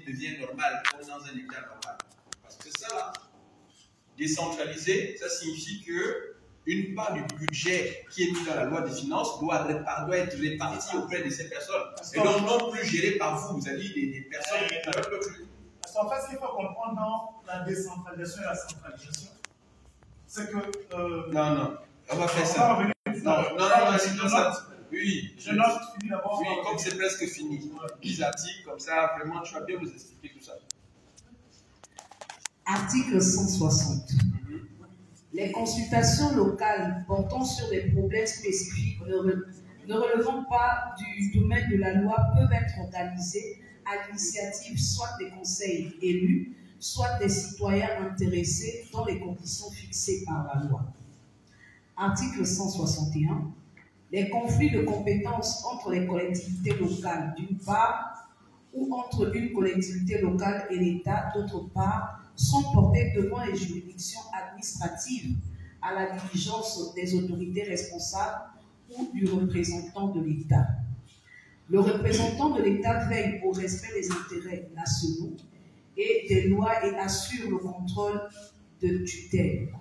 devient normal, comme dans un État normal. Parce que ça, là, décentralisé, ça signifie que une part du budget qui est mis dans la loi des finances doit être répartie auprès de ces personnes. Et donc non plus gérée par vous, vous avez des personnes qui ne peuvent plus. Parce qu'en fait, ce qu'il faut comprendre dans la décentralisation et la centralisation, c'est que... non, on va faire ça. Non, c'est comme ça. Oui, je note, fini d'abord. Oui, comme c'est presque fini. 10 articles, comme ça, vraiment, tu vas bien nous expliquer tout ça. Article 160. Les consultations locales portant sur des problèmes spécifiques ne relevant pas du domaine de la loi peuvent être organisées à l'initiative soit des conseils élus, soit des citoyens intéressés dans les conditions fixées par la loi. Article 161. Les conflits de compétences entre les collectivités locales d'une part ou entre une collectivité locale et l'État d'autre part sont portés devant les juridictions administratives à la diligence des autorités responsables ou du représentant de l'État. Le représentant de l'État veille au respect des intérêts nationaux et des lois et assure le contrôle de tutelle.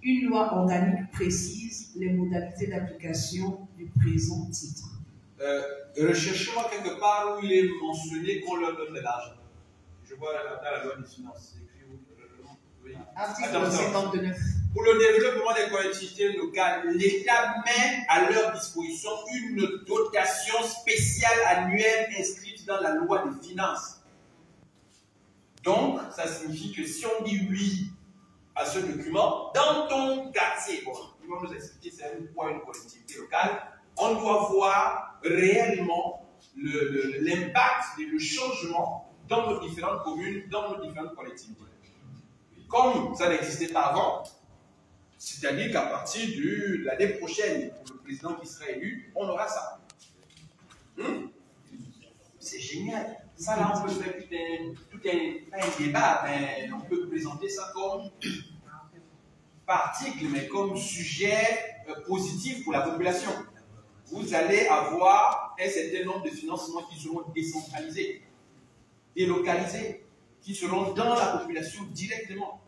Une loi organique précise les modalités d'application du présent titre. Recherchez-moi quelque part où il est mentionné qu'on leur donne de l'argent. Je vois dans la loi des finances. Oui. Article 59. Pour le développement des collectivités locales, l'État met à leur disposition une dotation spéciale annuelle inscrite dans la loi des finances. Donc, ça signifie que si on dit oui à ce document, dans ton quartier, bon, ils vont nous expliquer c'est quoi une collectivité locale, on doit voir réellement l'impact et le changement dans nos différentes communes, dans nos différentes collectivités. Comme ça n'existait pas avant, c'est-à-dire qu'à partir de l'année prochaine, pour le président qui sera élu, on aura ça. C'est génial. Ça, là, on peut faire tout un débat, mais on peut présenter ça comme, pas article, mais comme sujet positif pour la population. Vous allez avoir un certain nombre de financements qui seront décentralisés, délocalisés, qui seront dans la population directement.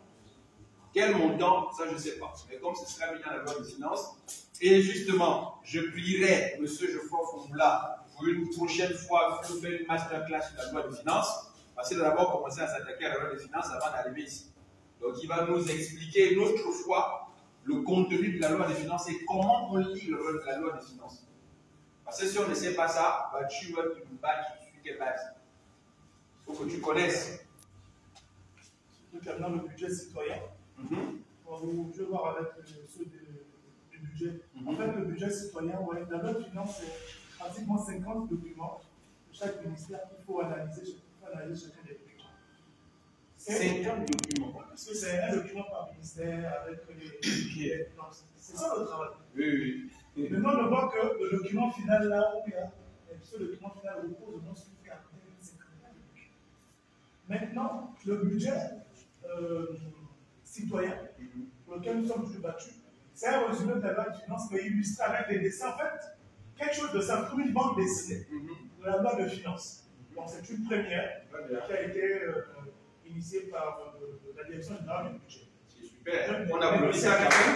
Quel montant, ça je ne sais pas. Mais comme ce sera mis dans la loi des finances, et justement, je prierai M. Geoffroy Fongoula pour une prochaine fois faire une masterclass sur la loi des finances, parce qu'il a d'abord commencé à s'attaquer à la loi des finances avant d'arriver ici. Donc il va nous expliquer une autre fois le contenu de la loi des finances et comment on lit la loi des finances. Parce que si on ne sait pas ça, bah, tu vas te battre sur quelle base. Il faut que tu connaisses. Concernant le budget citoyen, je vais voir avec ceux du budget. En fait, le budget citoyen, ouais, la loi de finances, c'est pratiquement 50 documents de chaque ministère qu'il faut analyser chacun des documents. 50 documents. Parce que c'est un document par ministère avec les. C'est ça le travail. Oui. Maintenant, on voit que le document final, là où il y a ce document final repose au nom sur le caractère de 50 documents. Maintenant, le budget citoyen, pour lequel nous sommes toujours battus, c'est un résumé de la loi de finances qui est illustré avec des dessins. En fait, quelque chose de simple, comme une bande dessinée de la loi de finances. Donc, c'est une première qui a été initiée par la direction générale du budget. C'est super. On applaudit ça quand même.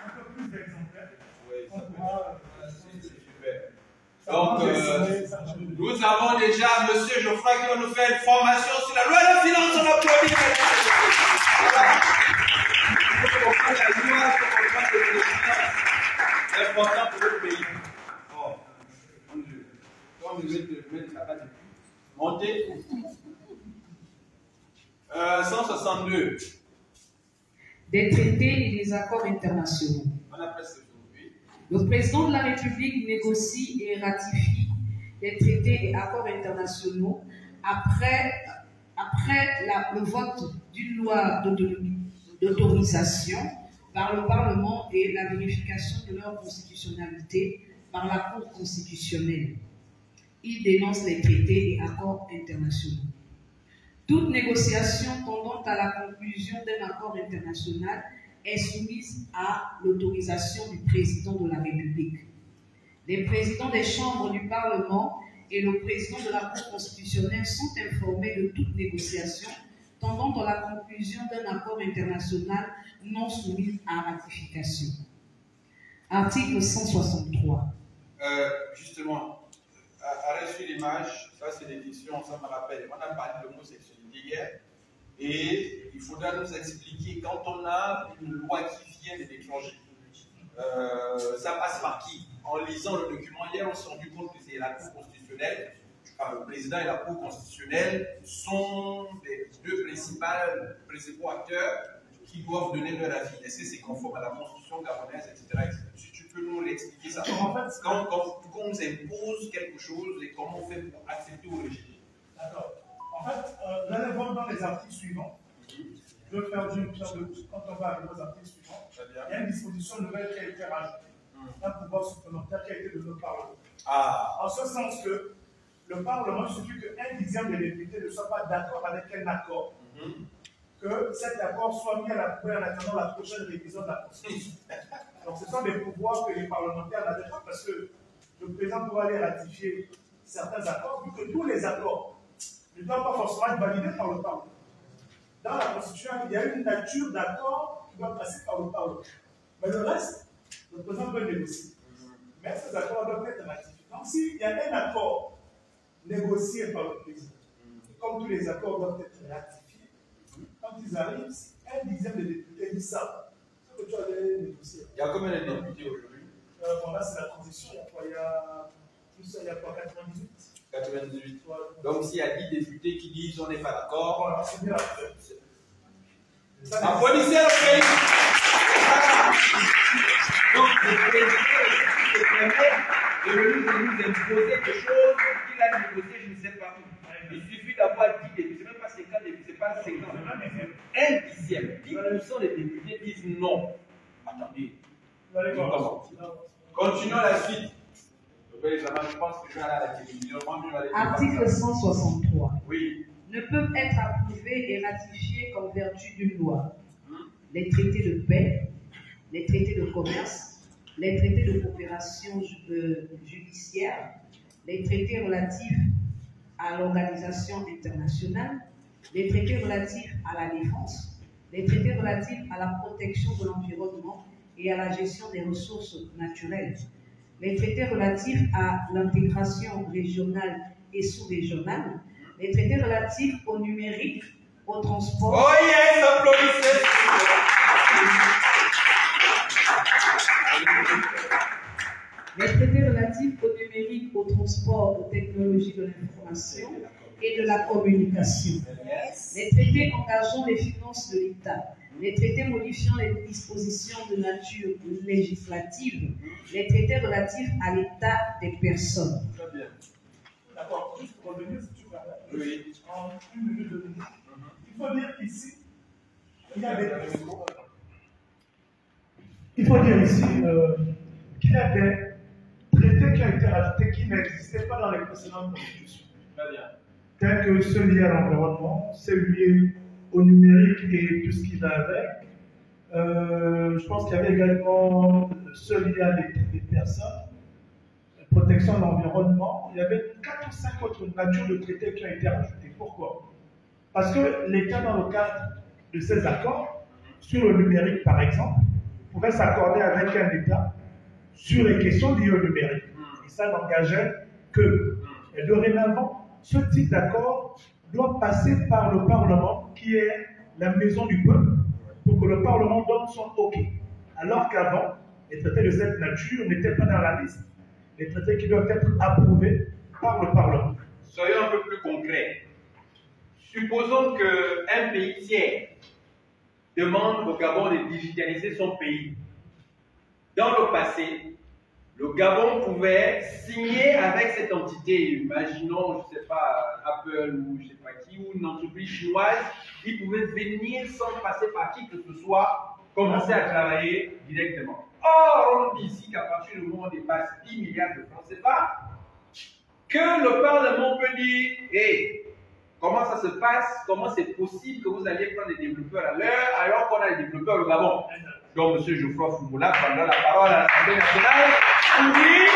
Un peu plus d'exemplaires. Donc, nous avons déjà M. Geoffroy qui va nous faire une formation sur la loi de finances. On applaudit. C'est important pour le pays. Bon, comme vous êtes capable de monter. 162. Des traités et des accords internationaux. On a presque aujourd'hui. Le président de la République négocie et ratifie les traités et accords internationaux après le vote d'une loi d'autorisation par le Parlement et la vérification de leur constitutionnalité par la Cour constitutionnelle. Il dénonce les traités et accords internationaux. Toute négociation tendant à la conclusion d'un accord international est soumise à l'autorisation du président de la République. Les présidents des chambres du Parlement et le président de la Cour constitutionnelle sont informés de toute négociation tendant à la conclusion d'un accord international non soumis à ratification. Article 163. Justement, arrête sur l'image, ça c'est des questions, ça me rappelle. On a parlé de l'homosexualité hier, et il faudra nous expliquer quand on a une loi qui vient de l'étranger, ça passe par qui? En lisant le document hier, on s'est rendu compte que c'est la Cour constitutionnelle. Le président et la Cour constitutionnelle sont les deux principaux acteurs qui doivent donner leur avis. Est-ce que c'est conforme à la Constitution gabonaise, etc. Tu peux nous réexpliquer ça? En fait, quand on nous impose quelque chose et comment on fait pour accepter ou rejeter? D'accord. En fait, nous allons voir dans les articles suivants. Je veux faire une pierre de coups. Quand on va arriver aux articles suivants, il y a une disposition nouvelle qui a été rajoutée. Un pouvoir supplémentaire qui a été donné au Parlement. En ce sens que le Parlement, il suffit qu'un dixième des députés ne soit pas d'accord avec un accord, que cet accord soit mis à la poubelle en attendant la prochaine révision de la Constitution. Donc ce sont des pouvoirs que les parlementaires n'avaient pas parce que le président pourra aller ratifier certains accords, vu que tous les accords ne doivent pas forcément être validés par le Parlement. Dans la Constitution, il y a une nature d'accord qui doit passer par le Parlement. Mais le reste, le président peut négocier. Mais ces accords doivent être ratifiés. Donc s'il y a un accord négocié par le président, comme tous les accords doivent être ratifiés, quand ils arrivent, si un dixième des députés dit ça, c'est que tu allais négocier. Il y a combien de députés aujourd'hui? Bon, là, c'est la transition. Il y a quoi, 98? 98. Donc, s'il y a 10 députés qui disent on n'est pas d'accord, voilà, c'est bien. Applaudissez le président. Donc, le président est venu de nous imposer quelque chose qu'il a négocié, je ne sais pas où. Il suffit d'avoir 10 députés, c'est même pas 50 députés, c'est pas 50. Un dixième, 10% des députés disent non. Attendez. Continuons la suite. Je pense que je vais aller à la télévision. Article 163. Oui. Ne peuvent être approuvés et ratifiés qu'en vertu d'une loi les traités de paix, les traités de commerce, les traités de coopération judiciaire, les traités relatifs à l'organisation internationale, les traités relatifs à la défense, les traités relatifs à la protection de l'environnement et à la gestion des ressources naturelles, les traités relatifs à l'intégration régionale et sous-régionale, les traités relatifs au numérique, au transport. Oh yes, applaudissez! Les traités relatifs au numérique, au transport, aux technologies de l'information et de la communication. Les traités engageant les finances de l'État. Les traités modifiant les dispositions de nature législative, les traités relatifs à l'état des personnes. Très bien. D'accord, juste pour revenir, si tu veux, Oui. en 1 minute, 2 minutes. Il faut dire ici, il y a des traités qui ont été rajoutés qui n'existaient pas dans les précédentes constitutions. Très bien. Tels que ceux liés à l'environnement, ceux liés au numérique et tout ce qui va avec. Je pense qu'il y avait également ceux liés à des personnes, la protection de l'environnement. Il y avait 4 ou 5 autres natures de traités qui ont été rajoutés. Pourquoi? Parce que l'État, dans le cadre de ces accords, sur le numérique par exemple, pouvait s'accorder avec un État sur les questions liées au numérique. Et ça n'engageait que. Et dorénavant, ce type d'accord doit passer par le Parlement, qui est la maison du peuple, pour que le Parlement donne son OK. Alors qu'avant, les traités de cette nature n'étaient pas dans la liste. Les traités qui doivent être approuvés par le Parlement. Soyons un peu plus concrets. Supposons qu'un pays tiers demande au Gabon de digitaliser son pays. Dans le passé, le Gabon pouvait signer avec cette entité, imaginons, je ne sais pas, Apple ou je ne sais pas qui, ou une entreprise chinoise, ils pouvaient venir sans passer par qui que ce soit, commencer à travailler directement. Or, on dit ici qu'à partir du moment où on dépasse 10 milliards de francs CFA, que le Parlement peut dire, hey, comment ça se passe, comment c'est possible que vous alliez prendre des développeurs à l'heure alors qu'on a des développeurs au Gabon. Donc, M. Geoffroy Foumoula prendra la parole à l'Assemblée nationale pour dire,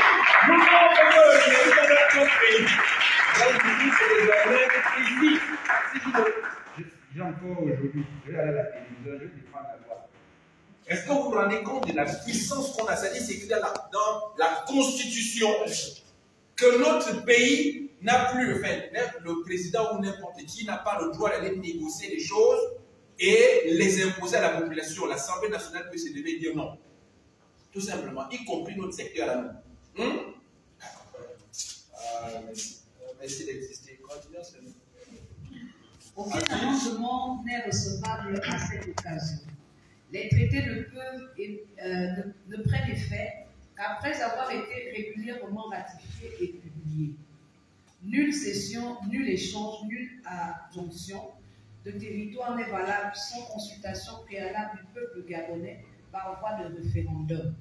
je vais aller à la télévision, je vais défendre la loi. Est-ce que vous vous rendez compte de la puissance qu'on a? C'est-à-dire, c'est écrit dans la Constitution que notre pays n'a plus, enfin, le président ou n'importe qui n'a pas le droit d'aller négocier les choses et les imposer à la population. L'Assemblée nationale peut se lever et dire non. Tout simplement, y compris notre secteur à nous. Merci d'exister. Continuons. Aucun amendement n'est recevable à cette occasion. Les traités ne prennent effet qu'après avoir été régulièrement ratifiés et publiés. Nulle cession, nul échange, nulle adjonction de territoire n'est valable sans consultation préalable du peuple gabonais par voie de référendum.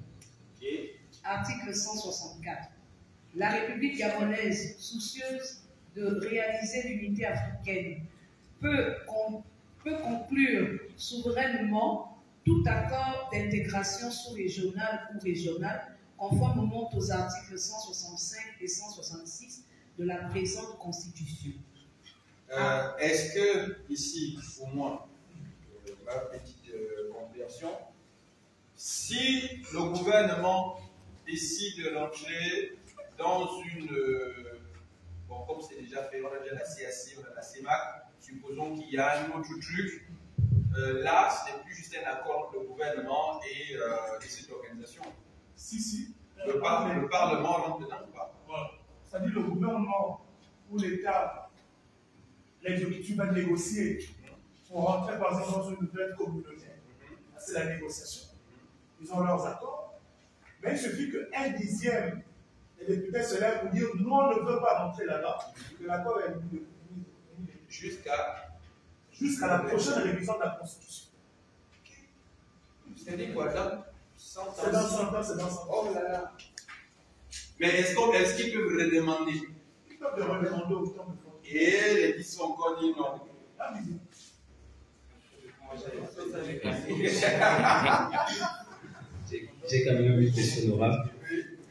Article 164. La République gabonaise, soucieuse de réaliser l'unité africaine, peut conclure souverainement tout accord d'intégration sous-régionale ou régionale conformément aux articles 165 et 166 de la présente Constitution. Est-ce que, ici, pour moi, ma petite compréhension, si le gouvernement décide d'entrer dans une... bon, comme c'est déjà fait, on a déjà la CAC, on a la CEMAC, supposons qu'il y a un autre truc, là, ce n'est plus juste un accord entre le gouvernement et cette organisation. Si. Le Parlement rentre dedans ou pas? Voilà. C'est-à-dire le gouvernement ou l'État, l'exécutif va négocier pour rentrer par exemple dans une nouvelle communauté. C'est la négociation. Ils ont leurs accords. Mais il suffit qu'un dixième des députés se lèvent pour dire nous on ne veut pas rentrer là-bas, que l'accord est mis jusqu'à la prochaine révision de la Constitution. C'est-à-dire quoi là? C'est dans 100 ans, c'est dans 100 ans. Oh là là. Mais est-ce qu'ils peuvent redemander? Ils peuvent le redemander autant de fois. Et les 10 sont encore dit non. J'ai quand même une question honorable.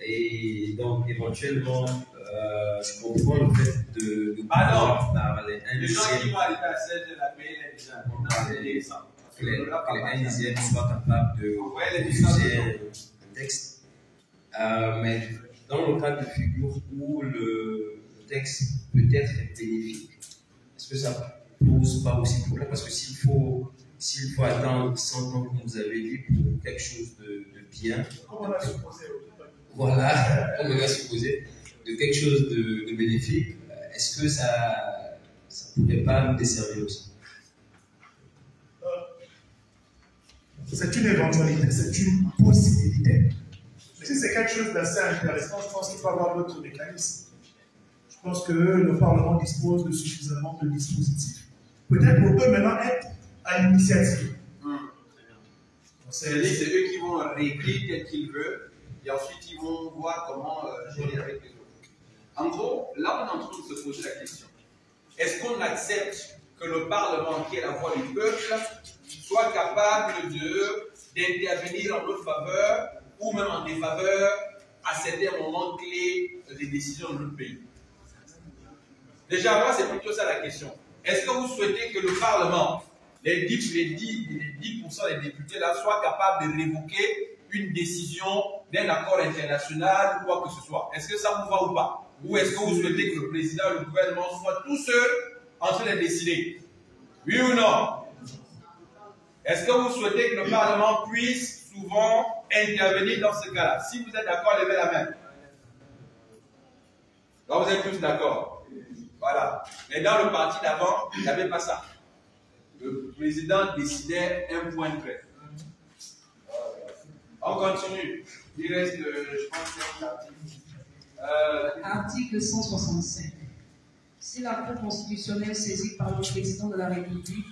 Et donc, éventuellement, je comprends le fait de parler les gens qui vont arriver à 16 de la paix, que les 1 dixième soient capables de diffuser un texte. Mais dans le cas de figure où le texte peut être bénéfique, est-ce que ça ne pose pas aussi problème? Parce que s'il faut attendre 100 ans, comme vous avez dit, pour quelque chose de bien, comme on l'a supposé. Voilà, comme on l'a supposé, de quelque chose de bénéfique, est-ce que ça ne pourrait pas nous desservir aussi? C'est une éventualité, c'est une possibilité. Si c'est quelque chose d'assez intéressant, je pense qu'il faut avoir d'autres mécanismes. Je pense que le Parlement dispose de suffisamment de dispositifs. Peut-être qu'on peut maintenant être à l'initiative. C'est-à-dire c'est eux qui vont réécrire tel qu'ils veulent et ensuite ils vont voir comment gérer avec les autres. En gros, là on est en train de se poser la question. Est-ce qu'on accepte que le Parlement, qui est la voix du peuple, soit capable d'intervenir en notre faveur ou même en défaveur à certains moments clés des décisions de notre pays? Déjà, moi, c'est plutôt ça la question. Est-ce que vous souhaitez que le Parlement, les 10% des députés là, soient capables de révoquer une décision d'un accord international ou quoi que ce soit? Est-ce que ça vous va ou pas? Ou est-ce que vous souhaitez que le président et le gouvernement soient tous seuls en train de décider? Oui ou non? Est-ce que vous souhaitez que le Parlement puisse souvent intervenir dans ce cas-là? Si vous êtes d'accord, levez la main. Donc vous êtes tous d'accord. Voilà. Mais dans le parti d'avant, il n'y avait pas ça. Le président décidait un point près. On continue. Il reste, je pense, Article 165. Si la Cour constitutionnelle saisie par le président de la République,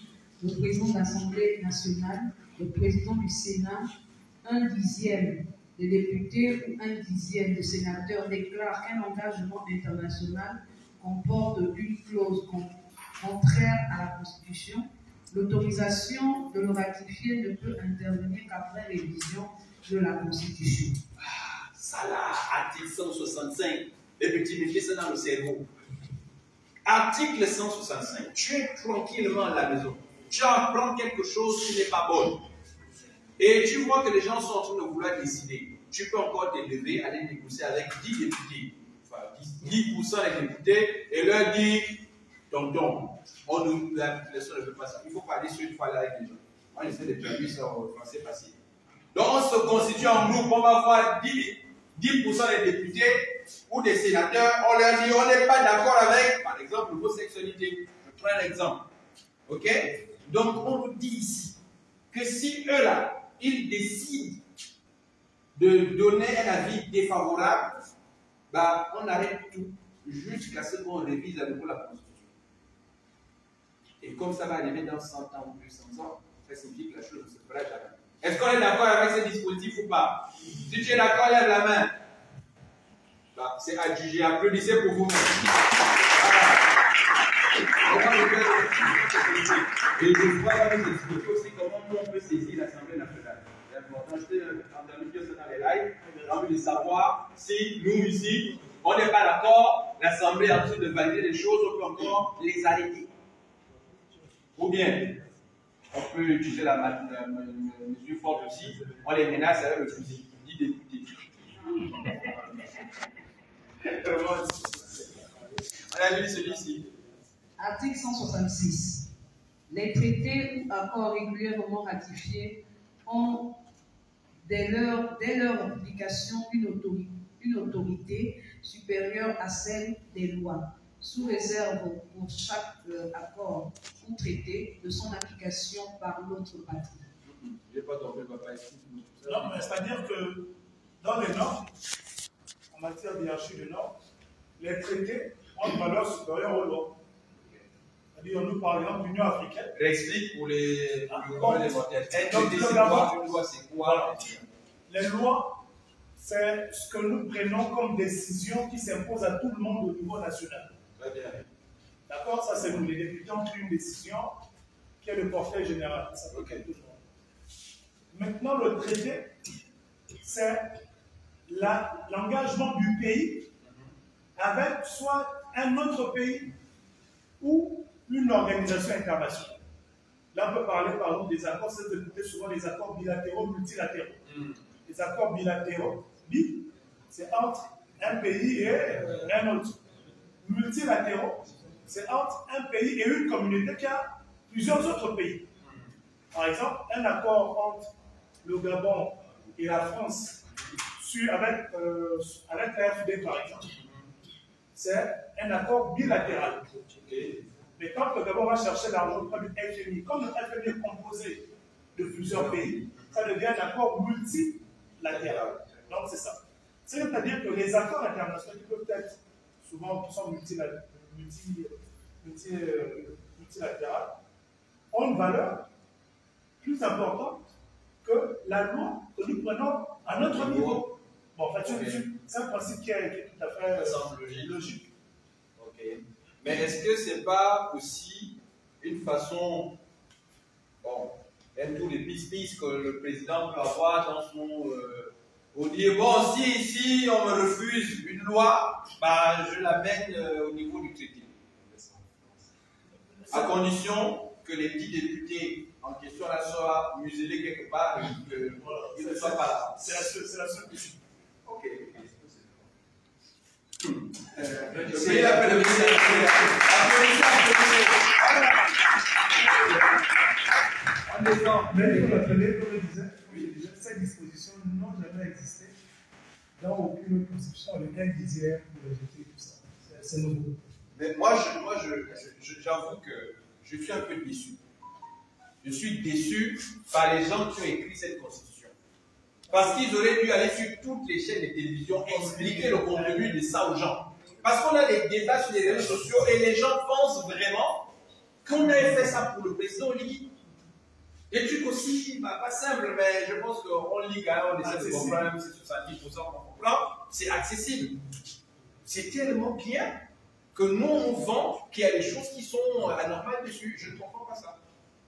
le président de l'Assemblée nationale, le président du Sénat, 1/10 des députés ou 1/10 des sénateurs déclarent qu'un engagement international comporte une clause contraire à la Constitution, l'autorisation de le ratifier ne peut intervenir qu'après révision de la Constitution. Ça là, article 165, les petits mettez ça dans le cerveau. Article 165, tu es tranquillement à la maison. tu apprends quelque chose qui n'est pas bon. Et tu vois que les gens sont en train de vouloir décider. Tu peux encore te lever, aller négocier avec 10 députés, enfin 10% des députés, et leur dire, tonton, la population ne veut pas ça. Il faut parler sur une fois là avec les gens. Moi, j'essaie de traduire ça en français facile. Donc, on se constitue en groupe, on va voir 10% des députés ou des sénateurs, on leur dit, on n'est pas d'accord avec, par exemple, l'homosexualité. Je prends un exemple. Ok? Donc, on nous dit ici que si eux là, ils décident de donner un avis défavorable, bah, on arrête tout jusqu'à ce qu'on révise à nouveau la Constitution. Et comme ça va arriver dans 100 ans ou plus 100 ans, ça signifie que la chose ne se fera jamais. Est-ce qu'on est d'accord avec ce dispositif ou pas? Si tu es d'accord, lève la main. Bah, c'est adjugé. Applaudissez pour vous-même. Voilà. Et je vois pas vous expliquer aussi comment on peut saisir l'Assemblée nationale. C'est important. Je t'ai entendu dire ça dans les lives. J'ai envie de savoir si nous ici, on n'est pas d'accord, l'Assemblée est en train de valider les choses, on peut encore les arrêter. Ou bien, on peut utiliser la mesure forte aussi, on les menace avec le fusil, 10 députés. On a vu celui-ci. Article 166. Les traités ou accords régulièrement ratifiés ont, dès leur application, une autorité supérieure à celle des lois, sous réserve pour chaque accord ou traité de son application par l'autre partie. Je n'ai pas compris, papa. Non, mais c'est-à-dire que dans les normes, en matière d'hierarchie de normes, les traités ont une valeur supérieure aux lois. C'est-à-dire, nous, par exemple, l'Union africaine. Réexplique pour les mortels. Une loi, c'est quoi? Les lois, c'est ce que nous prenons comme décision qui s'impose à tout le monde au niveau national. Très bien. D'accord? Ça, c'est nous. Les députés ont pris une décision qui est le portrait général. Ça peut être tout le monde. Maintenant, le traité, c'est l'engagement du pays avec soit un autre pays ou une organisation internationale. Là, on peut parler par exemple des accords, c'est d'écouter souvent les accords bilatéraux, multilatéraux. Les accords bilatéraux, c'est entre un pays et un autre. Multilatéraux, c'est entre un pays et une communauté qui a plusieurs autres pays. Par exemple, un accord entre le Gabon et la France avec l'AFD, par exemple, c'est un accord bilatéral. Mais quand le Gabon va chercher l'argent auprès du FMI, comme le FMI est composé de plusieurs pays, ça devient un accord multilatéral. Donc c'est ça. C'est-à-dire que les accords internationaux qui peuvent être souvent multilatéraux ont une valeur plus importante que la loi que nous prenons à notre niveau. Bon, en fait, c'est un principe qui est tout à fait logique. Ok. Mais est-ce que c'est pas aussi une façon, bon, même tous les pistes que le président peut avoir dans son... pour dire, bon, si on me refuse une loi, bah, je l'amène au niveau du traité. À condition que les 10 députés en question là soient muselés quelque part et qu'ils ne soient pas là. C'est la seule question. Ok. C'est la peine de Mais il faut rappeler, comme je disais, ces dispositions n'ont jamais existé dans aucune constitution. Le 1 dixième pour rejeter tout ça. C'est nouveau. Mais moi, j'avoue que je suis un peu déçu. Je suis déçu par les gens qui ont écrit cette constitution. Parce qu'ils auraient dû aller sur toutes les chaînes de télévision et expliquer le contenu de ça aux gens. Parce qu'on a des débats sur les réseaux sociaux et les gens pensent vraiment qu'on avait fait ça pour le président Oligui. Des trucs aussi, pas simple, mais je pense qu'on lit quand même, on essaie de comprendre, c'est 70% qu'on comprend, c'est accessible. C'est tellement bien que nous, on vend qu'il y a des choses qui sont anormales dessus. Je ne comprends pas ça.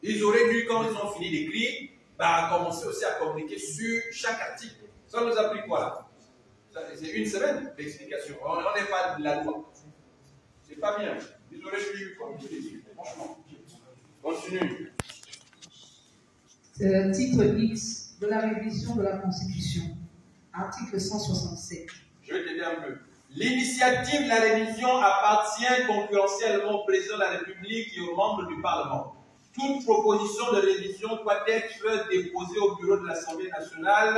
Ils auraient dû, quand ils ont fini d'écrire, commencer aussi à communiquer sur chaque article. Ça nous a pris quoi là? C'est une semaine d'explication. On n'est pas de la loi. C'est pas bien. Ils auraient dû communiquer dessus, franchement. Continue. Titre X de la révision de la Constitution. Article 167. Je vais te dire un peu. L'initiative de la révision appartient concurrentiellement au président de la République et aux membres du Parlement. Toute proposition de révision doit être déposée au bureau de l'Assemblée nationale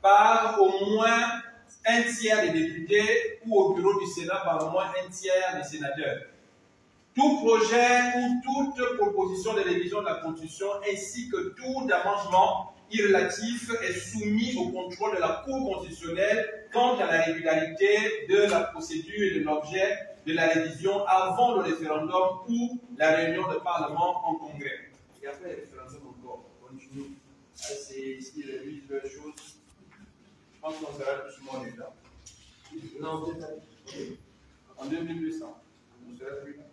par au moins un tiers des députés ou au bureau du Sénat par au moins un tiers des sénateurs. Tout projet ou toute proposition de révision de la Constitution ainsi que tout amendement irrélatif est soumis au contrôle de la Cour constitutionnelle quant à la régularité de la procédure et de l'objet de la révision avant le référendum ou la réunion de Parlement en congrès. Et après le référendum encore, continue. C'est ici révise deux choses. Je pense qu'on sera plus ou moins là. Non, peut-être en 2200. On sera plus là.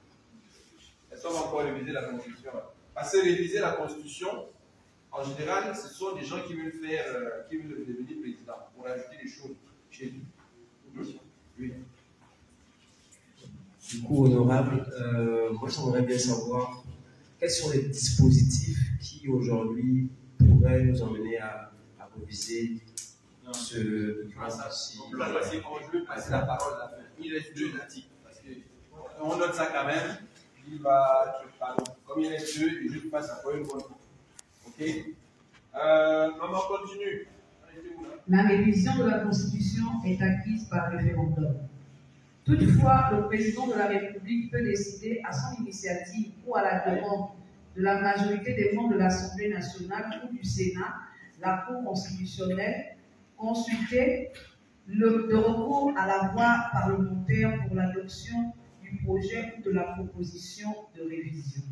Est-ce qu'on va encore réviser la Constitution? Parce que réviser la Constitution, en général, ce sont des gens qui veulent devenir président pour ajouter des choses chez nous. Oui. Du coup, honorable, moi j'aimerais bien savoir quels sont les dispositifs qui aujourd'hui pourraient nous emmener à réviser ce document. Je vais passer la parole à la fin. Il reste 2 articles. Parce qu'on note ça quand même. Comme il reste 2, je passe après une bonne fois. Ok? Maman, continue. La révision de la Constitution est acquise par référendum. Toutefois, le président de la République peut décider à son initiative ou à la demande de la majorité des membres de l'Assemblée nationale ou du Sénat, la Cour constitutionnelle, consulter le recours à la voie parlementaire pour l'adoption du projet ou de la proposition de révision.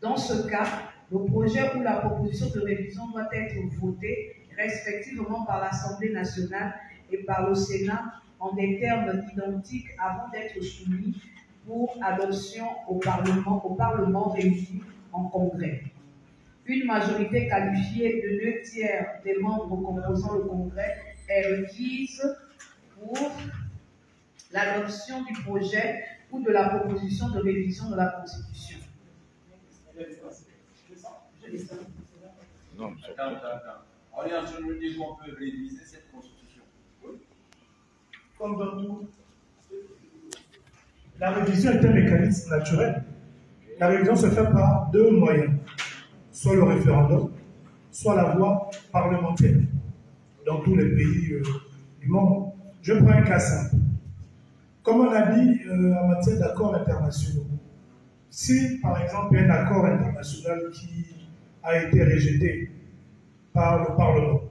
Dans ce cas, le projet ou la proposition de révision doit être voté respectivement par l'Assemblée nationale et par le Sénat en des termes identiques avant d'être soumis pour adoption au Parlement réuni en Congrès. Une majorité qualifiée de 2 tiers des membres composant le Congrès est requise pour l'adoption du projet ou de la proposition de révision de la Constitution. Non, attends. On est en train de nous dire qu'on peut réviser cette Constitution. Oui. Comme dans tout, la révision est un mécanisme naturel. La révision se fait par 2 moyens, soit le référendum, soit la voie parlementaire. Dans tous les pays du monde, je prends un cas simple. Comme on a dit en matière d'accords internationaux, si par exemple il y a un accord international qui a été rejeté par le Parlement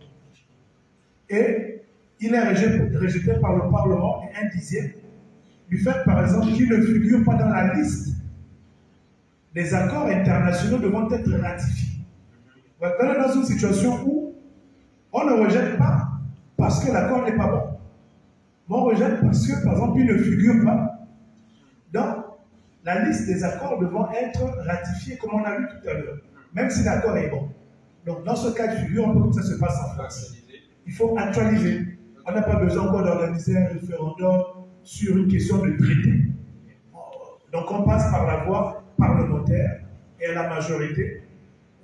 et il est rejeté par le Parlement et un dixième, du fait par exemple qu'il ne figure pas dans la liste des accords internationaux devant être ratifiés. On est dans une situation où on ne rejette pas parce que l'accord n'est pas bon. Mais on rejette parce que, par exemple, il ne figure pas dans la liste des accords devant être ratifiés, comme on a vu tout à l'heure, même si l'accord est bon. Donc, dans ce cas de figure, un peu comme ça se passe en France. Il faut actualiser. On n'a pas besoin encore d'organiser un référendum sur une question de traité. Donc, on passe par la voie parlementaire et à la majorité.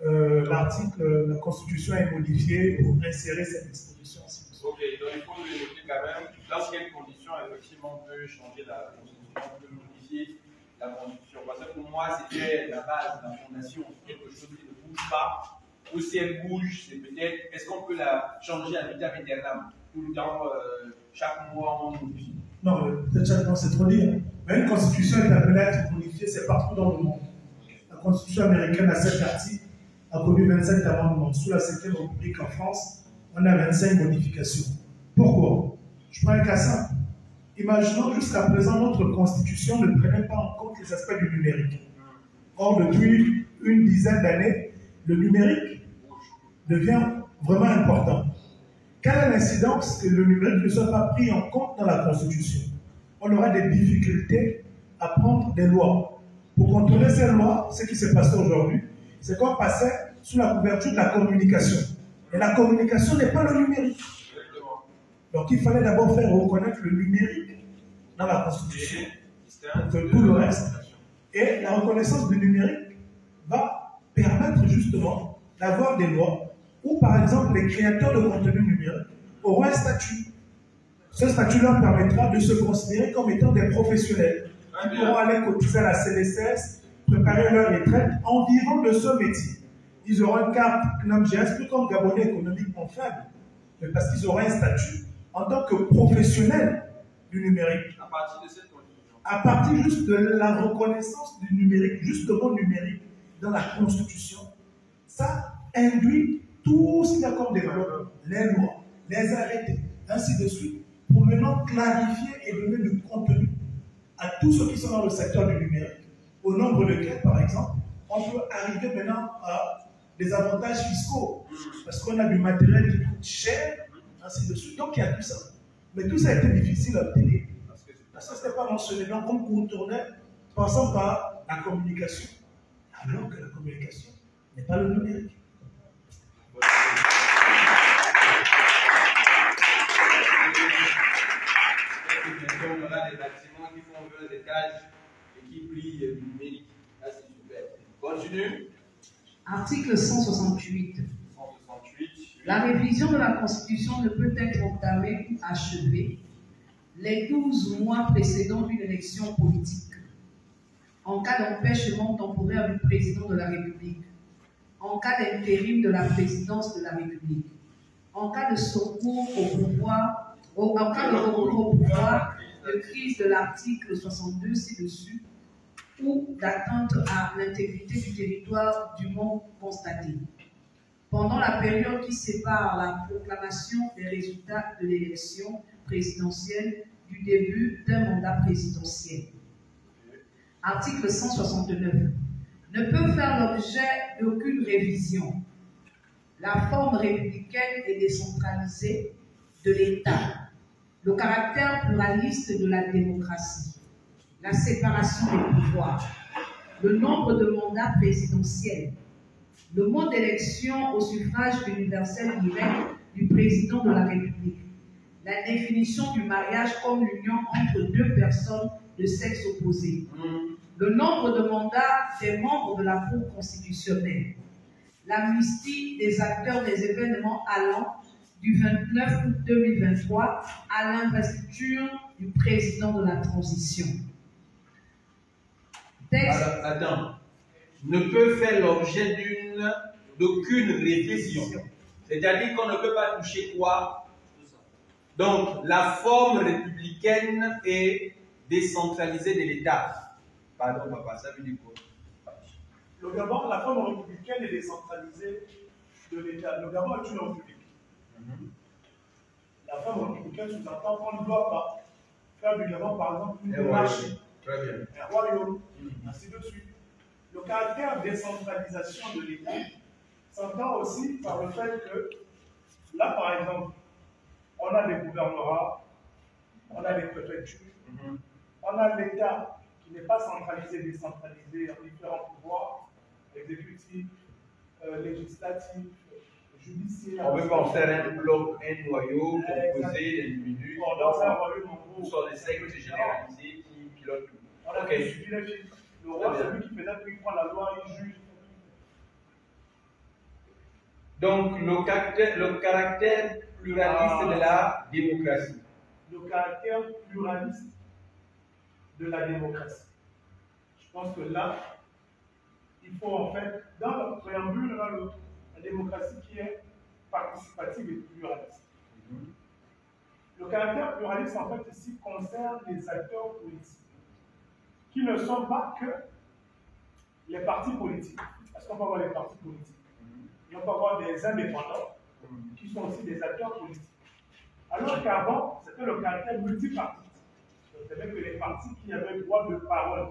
L'article, la Constitution est modifiée pour insérer cette disposition. Ok, donc il faut le noter quand même. Dans quelles conditions, effectivement, on peut changer la Constitution, on peut modifier la Constitution. Parce que pour moi, c'était la base, la fondation, quelque chose qui ne bouge pas. Ou si elle bouge, c'est peut-être, est-ce qu'on peut la changer à vitam aeternam? Tout le temps, chaque mois, on modifie. Non, peut-être chaque mois, c'est trop dire. Mais une Constitution est appelée à être modifiée, c'est partout dans le monde. La Constitution américaine a 7 articles, a connu 27 amendements. Sous la 5e République en France, on a 25 modifications. Pourquoi? Je prends un cas simple. Imaginons jusqu'à présent, notre Constitution ne prenait pas en compte les aspects du numérique. Or, depuis une dizaine d'années, le numérique devient vraiment important. Quelle est l'incidence que le numérique ne soit pas pris en compte dans la Constitution? On aura des difficultés à prendre des lois. Pour contrôler ces lois, ce qui s'est passé aujourd'hui, c'est qu'on passait sous la couverture de la communication. Et la communication n'est pas le numérique. Donc il fallait d'abord faire reconnaître le numérique dans la Constitution, que tout le reste. Et la reconnaissance du numérique va permettre justement d'avoir des lois où, par exemple, les créateurs de contenu numérique auront un statut. Ce statut leur permettra de se considérer comme étant des professionnels qui pourront aller cotiser à la CNSS, préparer leur retraite en vivant de ce métier. Ils auront un cap CNAMGS plus comme Gabonais économiquement faible, mais parce qu'ils auront un statut en tant que professionnels du numérique. À partir de cette constitution. À partir juste de la reconnaissance du numérique, juste le mot numérique dans la Constitution, ça induit tout ce qu'il y a comme développement, les lois, les arrêtés, ainsi de suite, pour maintenant clarifier et donner du contenu à tous ceux qui sont dans le secteur du numérique, au nombre desquels, par exemple, on peut arriver maintenant à des avantages fiscaux, parce qu'on a du matériel qui coûte cher, ainsi de suite. Donc il y a tout ça. Mais tout ça a été difficile à obtenir. Parce que ce n'était pas mentionné. Donc on contournait, passant par la communication, alors que la communication n'est pas le numérique. On a des bâtiments qui font 2 étages et qui brillent du numérique. Là, c'est super. Continue. Article 168. 168. La révision de la Constitution ne peut être entamée ou achevée les 12 mois précédant une élection politique, en cas d'empêchement temporaire du président de la République, en cas d'intérim de la présidence de la République, en cas de secours au pouvoir, en cas de recours au pouvoir de crise de l'article 62 ci-dessus, ou d'atteinte à l'intégrité du territoire dûment constatée. Pendant la période qui sépare la proclamation des résultats de l'élection présidentielle du début d'un mandat présidentiel. Article 169. Ne peut faire l'objet d'aucune révision. La forme républicaine et décentralisée de l'État, le caractère pluraliste de la démocratie, la séparation des pouvoirs, le nombre de mandats présidentiels, le mode d'élection au suffrage universel direct du président de la République, la définition du mariage comme l'union entre 2 personnes de sexe opposé, le nombre de mandats des membres de la Cour constitutionnelle, l'amnistie des acteurs des événements allant du 29 août 2023 à l'investiture du président de la transition. Texte. Alors, attends. Ne peut faire l'objet d'aucune révision. C'est-à-dire qu'on ne peut pas toucher quoi? Donc, la forme républicaine et décentralisée de l'État. Pardon, papa, ça veut dire quoi? Le Gabon, la forme républicaine et décentralisée de l'État. Le Gabon est une république. La forme républicaine sous-entend qu'on ne doit pas faire du Gabon, par exemple, une monarchie, un royaume, ainsi de suite. Le caractère décentralisation de l'État s'entend aussi par le fait que, là, par exemple, on a des gouvernorats, on a des préfectures, on a l'État qui n'est pas centralisé, décentralisé en différents pouvoirs, exécutifs, législatifs, judiciaires. On peut pas en faire un bloc, un noyau composé d'individus. Dans un royaume, en gros, sur des sectes généralisés qui pilotent tout. On a suivi les films. Le roi, c'est lui qui fait là, puis il prend la loi, il juge. Donc, le caractère pluraliste de la démocratie. Le caractère pluraliste de la démocratie. Je pense que là, il faut en fait, dans le préambule, dans la démocratie qui est participative et pluraliste. Le caractère pluraliste, en fait, ici, concerne les acteurs politiques, qui ne sont pas que les partis politiques. Parce qu'on peut avoir les partis politiques. Et on peut avoir des indépendants, qui sont aussi des acteurs politiques. Alors qu'avant, c'était le caractère multipartite. C'est-à-dire que les partis qui avaient le droit de parole.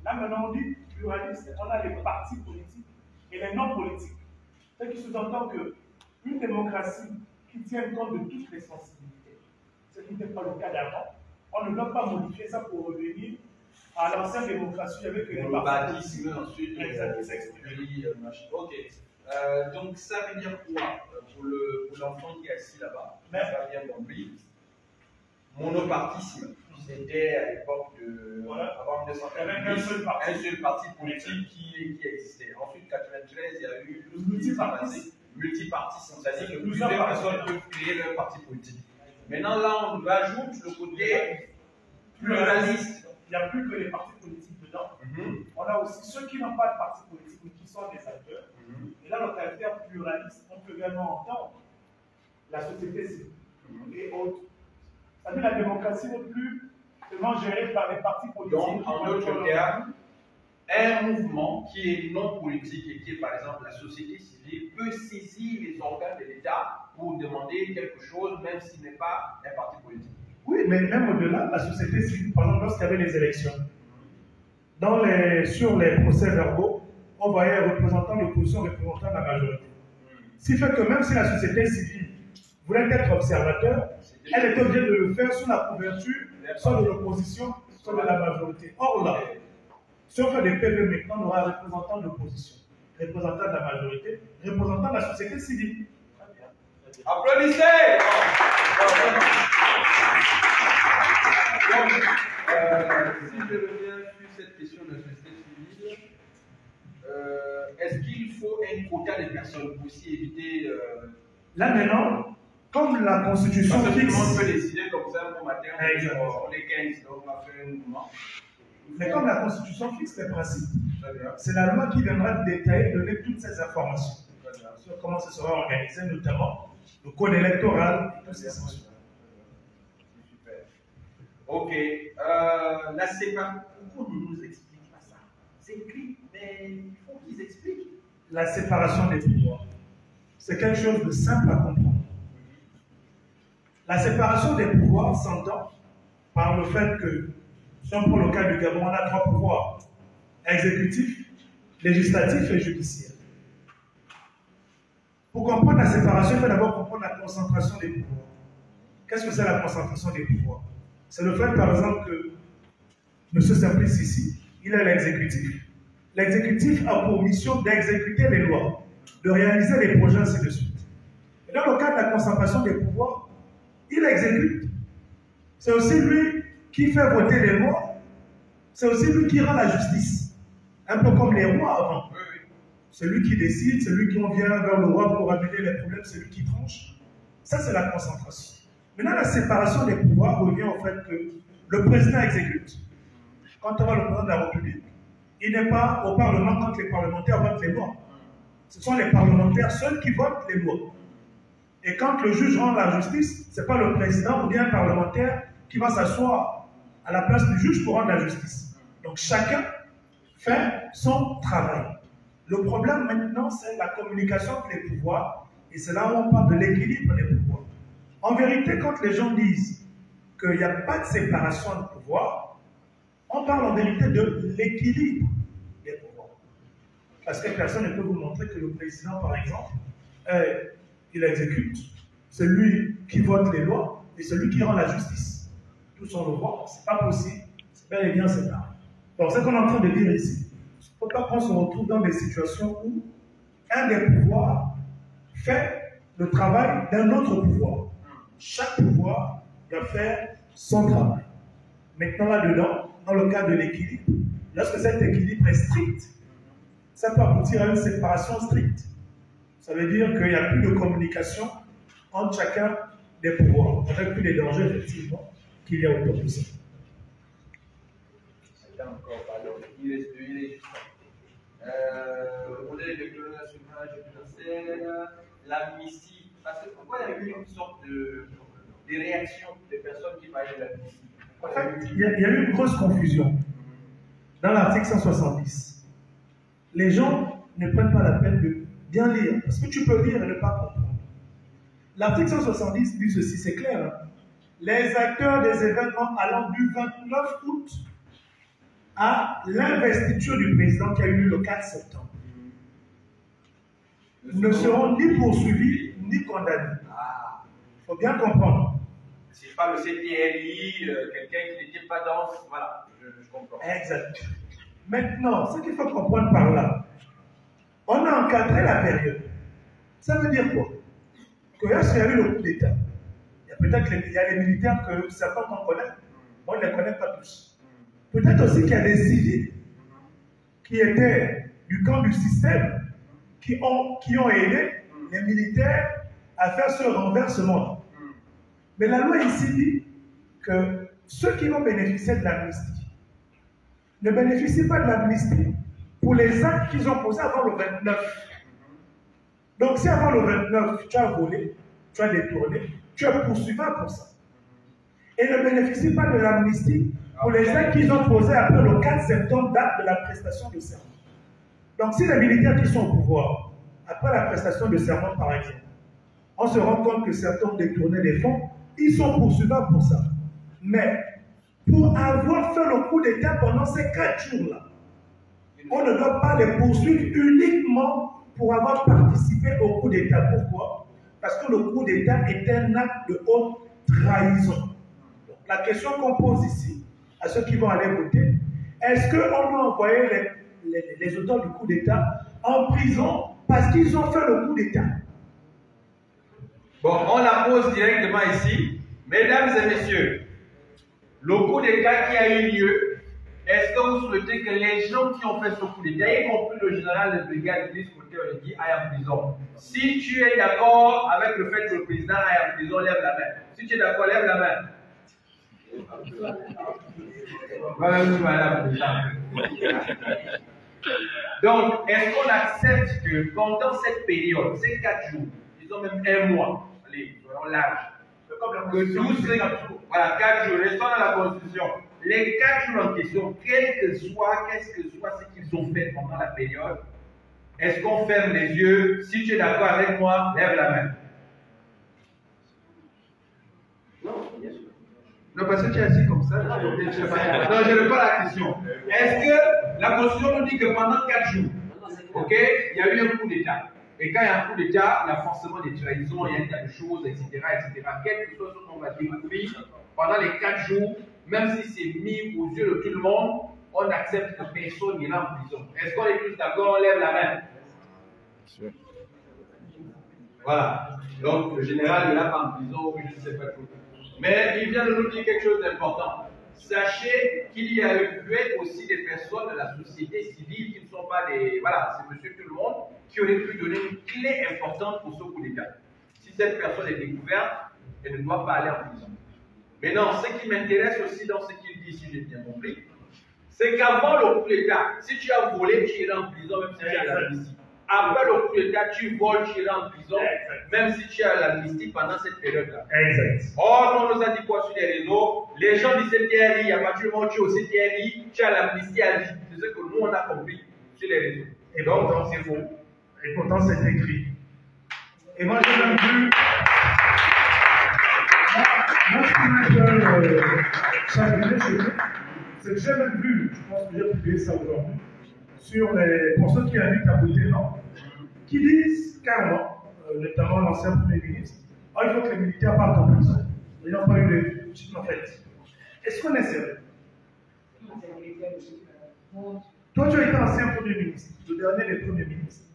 Là, maintenant, on dit pluraliste, on a les partis politiques et les non-politiques. Ce qui sous-entend qu'une démocratie qui tient compte de toutes les sensibilités, ce qui n'était pas le cas d'avant, on ne doit pas modifier ça pour revenir à l'ancienne démocratie avec les partis politiques. Ensuite, ok. Donc, ça veut dire quoi pour l'enfant qui est assis là-bas? Ça a bien compris. Monopartisme. C'était à l'époque de. Voilà. Avant 1990. Avec un seul parti politique qui existait. Ensuite, en 1993, il y a eu multiparti socialiste. Plusieurs personnes peuvent créer leur parti politique. Maintenant, là, on rajoute le côté pluraliste. Il n'y a plus que les partis politiques dedans. On a aussi ceux qui n'ont pas de parti politique, mais qui sont des acteurs. Et là, le caractère pluraliste, on peut également entendre la société civile et autres. Ça veut dire la démocratie n'est plus seulement gérée par les partis politiques. Donc, en d'autres termes, un mouvement qui est non politique et qui est par exemple la société civile peut saisir les organes de l'État pour demander quelque chose, même s'il n'est pas un parti politique. Oui, mais même au-delà, la société civile, par exemple, lorsqu'il y avait les élections, sur les procès verbaux, on voyait un représentant de l'opposition, représentant de la majorité. Ce qui fait que même si la société civile voulait être observateur, elle était obligée de le faire sous la couverture, soit de l'opposition, soit de la majorité. Or là, si on fait des PV maintenant, on aura un représentant de l'opposition, représentant de la majorité, représentant de la société civile. Applaudissez! Donc, si je reviens sur cette question de la société civile, est-ce qu'il faut un quota de personnes pour aussi éviter. Là maintenant, comme la Constitution fixe. Tout le monde peut décider comme ça, au matin, on est 15, donc on va faire un mouvement. Mais comme la Constitution fixe les principes, c'est la loi qui viendra détailler, donner toutes ces informations sur comment ça sera organisé, notamment le code électoral et toutes ces sanctions. Super. Ok. La séparation, pourquoi on ne nous explique pas ça? C'est écrit, mais il faut qu'ils expliquent. La séparation des pouvoirs, c'est quelque chose de simple à comprendre. La séparation des pouvoirs s'entend par le fait que, si on prend le cas du Gabon, on a 3 pouvoirs: exécutif, législatif et judiciaire. Pour comprendre la séparation, il faut d'abord comprendre la concentration des pouvoirs. Qu'est-ce que c'est la concentration des pouvoirs? C'est le fait, par exemple, que M. Simplice ici, il est l'exécutif. L'exécutif a pour mission d'exécuter les lois, de réaliser les projets, ainsi de suite. Et dans le cas de la concentration des pouvoirs, il exécute. C'est aussi lui qui fait voter les lois. C'est aussi lui qui rend la justice. Un peu comme les rois avant. C'est lui qui décide, c'est lui qui en vient vers le roi pour amener les problèmes, c'est lui qui tranche. Ça, c'est la concentration. Maintenant, la séparation des pouvoirs revient au fait que le président exécute. Quand on voit le président de la République, il n'est pas au Parlement quand les parlementaires votent les lois. Ce sont les parlementaires seuls qui votent les lois. Et quand le juge rend la justice, ce n'est pas le président ou bien un parlementaire qui va s'asseoir à la place du juge pour rendre la justice. Donc chacun fait son travail. Le problème maintenant, c'est la communication entre les pouvoirs, et c'est là où on parle de l'équilibre des pouvoirs. En vérité, quand les gens disent qu'il n'y a pas de séparation de pouvoirs, on parle en vérité de l'équilibre des pouvoirs. Parce que personne ne peut vous montrer que le président, par exemple, il exécute, c'est lui qui vote les lois et c'est lui qui rend la justice. Tous sont le roi, c'est pas possible, c'est bel et bien séparé. Donc, ce qu'on est en train de dire ici, il ne faut pas qu'on se retrouve dans des situations où un des pouvoirs fait le travail d'un autre pouvoir. Chaque pouvoir doit faire son travail. Maintenant, là-dedans, dans le cas de l'équilibre, lorsque cet équilibre est strict, ça peut aboutir à une séparation stricte. Ça veut dire qu'il n'y a plus de communication entre chacun des pouvoirs, avec plus les dangers, effectivement, qu'il y a autour de ça. Encore, pardon, il est juste. On est le chômage financier, l'amnistie. Parce que pourquoi il y a eu une sorte de réaction des personnes qui parlaient de l'amnistie? En fait, il y a eu une grosse confusion dans l'article 170. Les gens ne prennent pas la peine de bien lire, parce que tu peux lire et ne pas comprendre. L'article 170 dit ceci, c'est clair. Hein? Les acteurs des événements allant du 29 août à l'investiture du président qui a eu lieu le 4 septembre ne seront ni poursuivis ni condamnés. Il faut bien comprendre. C'est pas le CTLI, quelqu'un qui n'était pas dans. Voilà, je comprends. Exact. Maintenant, ce qu'il faut comprendre par là, on a encadré la période. Ça veut dire quoi? Que lorsqu'il y a eu le coup d'État, il y a peut-être les militaires que certains qu'on connaît, moi je les connais Peut-être aussi qu'il y a des civils qui étaient du camp du système, qui ont aidé les militaires à faire ce renversement. Mais la loi ici dit que ceux qui vont bénéficier de l'amnistie ne bénéficient pas de l'amnistie pour les actes qu'ils ont posés avant le 29. Donc si avant le 29, tu as volé, tu as détourné, tu es poursuivable pour ça. Et ne bénéficient pas de l'amnistie pour les actes qu'ils ont posés après le 4 septembre, date de la prestation de serment. Donc si les militaires qui sont au pouvoir, après la prestation de serment par exemple, on se rend compte que certains ont détourné des fonds, ils sont poursuivables pour ça. Mais pour avoir fait le coup d'État pendant ces 4 jours-là, on ne doit pas les poursuivre uniquement pour avoir participé au coup d'État. Pourquoi? Parce que le coup d'État est un acte de haute trahison. Donc, la question qu'on pose ici, à ceux qui vont aller voter, est-ce qu'on doit envoyer les auteurs du coup d'État en prison parce qu'ils ont fait le coup d'État? Bon, on la pose directement ici. Mesdames et messieurs, le coup d'État qui a eu lieu, est-ce que vous souhaitez que les gens qui ont fait ce coup d'État, y compris le général de brigade Brice Côté-Olégui, aillent en prison? Si tu es d'accord avec le fait que le président aille en prison, lève la main. Si tu es d'accord, lève la main. Donc, est-ce qu'on accepte que pendant cette période, ces 4 jours, disons même 1 mois, allez, soyons larges, que tous ces 4 jours, voilà, 4 jours, restons dans la Constitution, les 4 jours en question, qu'est-ce que soit ce qu'ils ont fait pendant la période, est-ce qu'on ferme les yeux? Si tu es d'accord avec moi, lève la main. Non, parce que tu es assis comme ça. Non, je ne pas la question. Est-ce que la Constitution nous dit que pendant 4 jours, ok, il y a eu un coup d'État? Et quand il y a un coup d'État, il y a forcément des trahisons, il y a un tas de choses, etc., etc. Quel que soit ce qu'on va découvrir, pendant les 4 jours, même si c'est mis aux yeux de tout le monde, on accepte que personne n'ira en prison. Est-ce qu'on est tous d'accord? On lève la main. Voilà. Donc, le général, il n'a pas en prison, je ne sais pas tout. Mais il vient de nous dire quelque chose d'important. Sachez qu'il y a eu aussi des personnes de la société civile qui ne sont pas des... Voilà, c'est monsieur tout le monde, qui auraient pu donner une clé importante pour ce coup d'État. Si cette personne est découverte, elle ne doit pas aller en prison. Mais non, ce qui m'intéresse aussi dans ce qu'il dit, si j'ai bien compris, c'est qu'avant le coup d'État, si tu as volé, tu iras en prison, même si tu as l'amnistie. Après le coup d'État, tu voles, tu iras en prison, même si tu as l'amnistie pendant cette période-là. Or, on nous a dit quoi sur les réseaux? Les gens du CTRI, à partir du moment où tu es au CTRI, tu as l'amnistie à vie. C'est ce que nous, on a compris sur les réseaux. Et donc, c'est faux. Et pourtant, c'est écrit. Et moi, j'ai même vu... Moi, ce qui m'a chagriné, c'est que j'ai même vu, je pense que j'ai publié ça aujourd'hui, pour ceux qui habitent à côté, non, qui disent carrément, notamment l'ancien Premier ministre, il faut que les militaires partent en prison. Ils n'ont pas eu de petite en fait. Est-ce qu'on est sérieux? Toi, tu as été ancien Premier ministre, le dernier des Premiers ministres.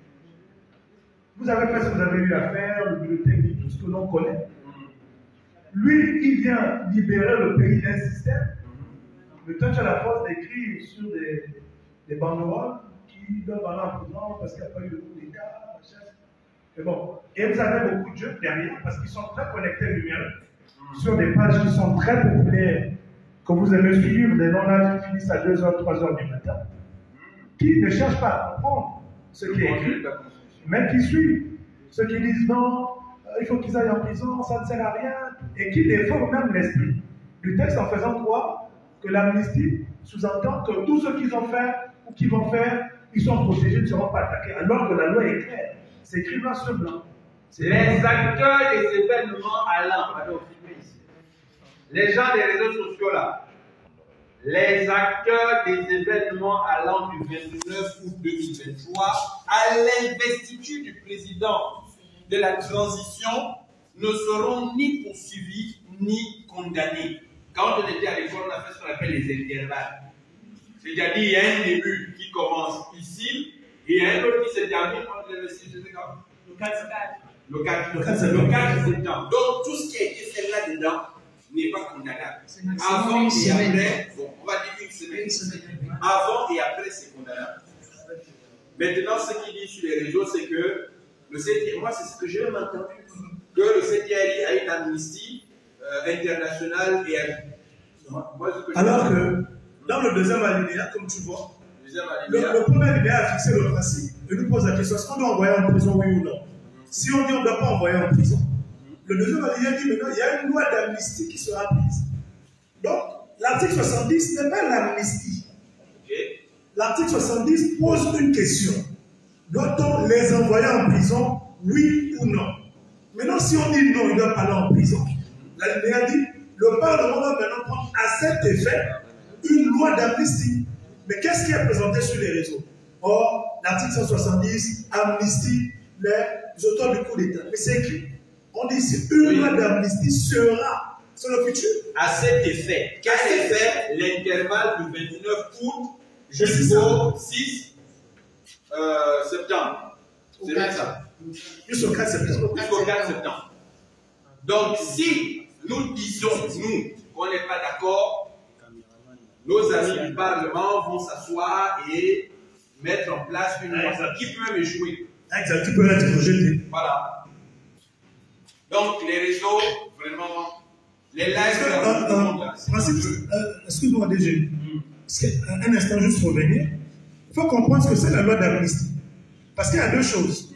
Vous avez fait ce que vous avez eu à faire, le bibliothèque, tout ce que l'on connaît. Lui, il vient libérer le pays d'un système. Mais toi, tu as la force d'écrire sur des banderoles qui doivent aller en prison parce qu'il n'y a pas eu de coup d'État. Mais bon. Et vous avez beaucoup de jeunes derrière parce qu'ils sont très connectés numériques sur des pages qui sont très populaires, que vous aimez suivre, des non-âges qui finissent à 2h, 3h du matin, qui ne cherchent pas à comprendre ce qui est écrit, mais qui suivent. Ceux qui disent non, il faut qu'ils aillent en prison, ça ne sert à rien, et qui déforment même l'esprit du texte en faisant croire que l'amnistie sous-entend que tous ceux qu'ils ont fait ou qui vont faire, ils sont protégés, ne seront pas attaqués, alors que la loi est claire. C'est écrit blanc sur blanc. Les acteurs des événements allant, les gens des réseaux sociaux là, les acteurs des événements allant du 29 août 2023 à l'investiture du président de la transition ne seront ni poursuivis ni condamnés. Quand on était à l'école, on a fait ce qu'on appelle les intervalles. C'est-à-dire il y a un début qui commence ici et un autre qui se termine le 4 septembre. Donc tout ce qui a été fait là-dedans n'est pas condamnable. Avant et après, bon, semaine. Avant et après c'est condamnable. Maintenant, ce qu'il dit sur les réseaux, c'est que le CTRI, moi c'est ce que j'ai même entendu, que le CTRI a une amnistie internationale et alors que dans le deuxième alinéa, comme tu vois, le premier alinéa a fixé le principe et nous pose la question, est-ce qu'on doit envoyer en prison, oui ou non? Si on dit on ne doit pas envoyer en prison, le deuxième alinéa dit maintenant il y a une loi d'amnistie qui sera prise. Donc, l'article 70 n'est pas l'amnistie. L'article 70 pose une question. Doit-on les envoyer en prison, oui ou non? Maintenant, si on dit non, ils doivent aller en prison. L'alinéa dit, le Parlement doit maintenant prendre à cet effet une loi d'amnistie. Mais qu'est-ce qui est présenté sur les réseaux? Or, l'article 170 amnistie les auteurs du coup d'État. Mais c'est écrit. On dit ici, une loi d'amnistie sera sur le futur. À cet effet. Quel effet? L'intervalle du 29 août jusqu'au 6 septembre. C'est bien ça. Jusqu'au 4 septembre. Jusqu'au 4 septembre. Donc, si nous disons, nous, qu'on n'est pas d'accord, nos amis du Parlement vont s'asseoir et mettre en place une loi qui peut échouer. Exact, qui peut être rejeté. Voilà. Donc, les réseaux, vraiment, les lives. Excuse-moi, DG. Un instant, juste revenir. Il faut comprendre ce que c'est la loi d'amnistie. Parce qu'il y a deux choses.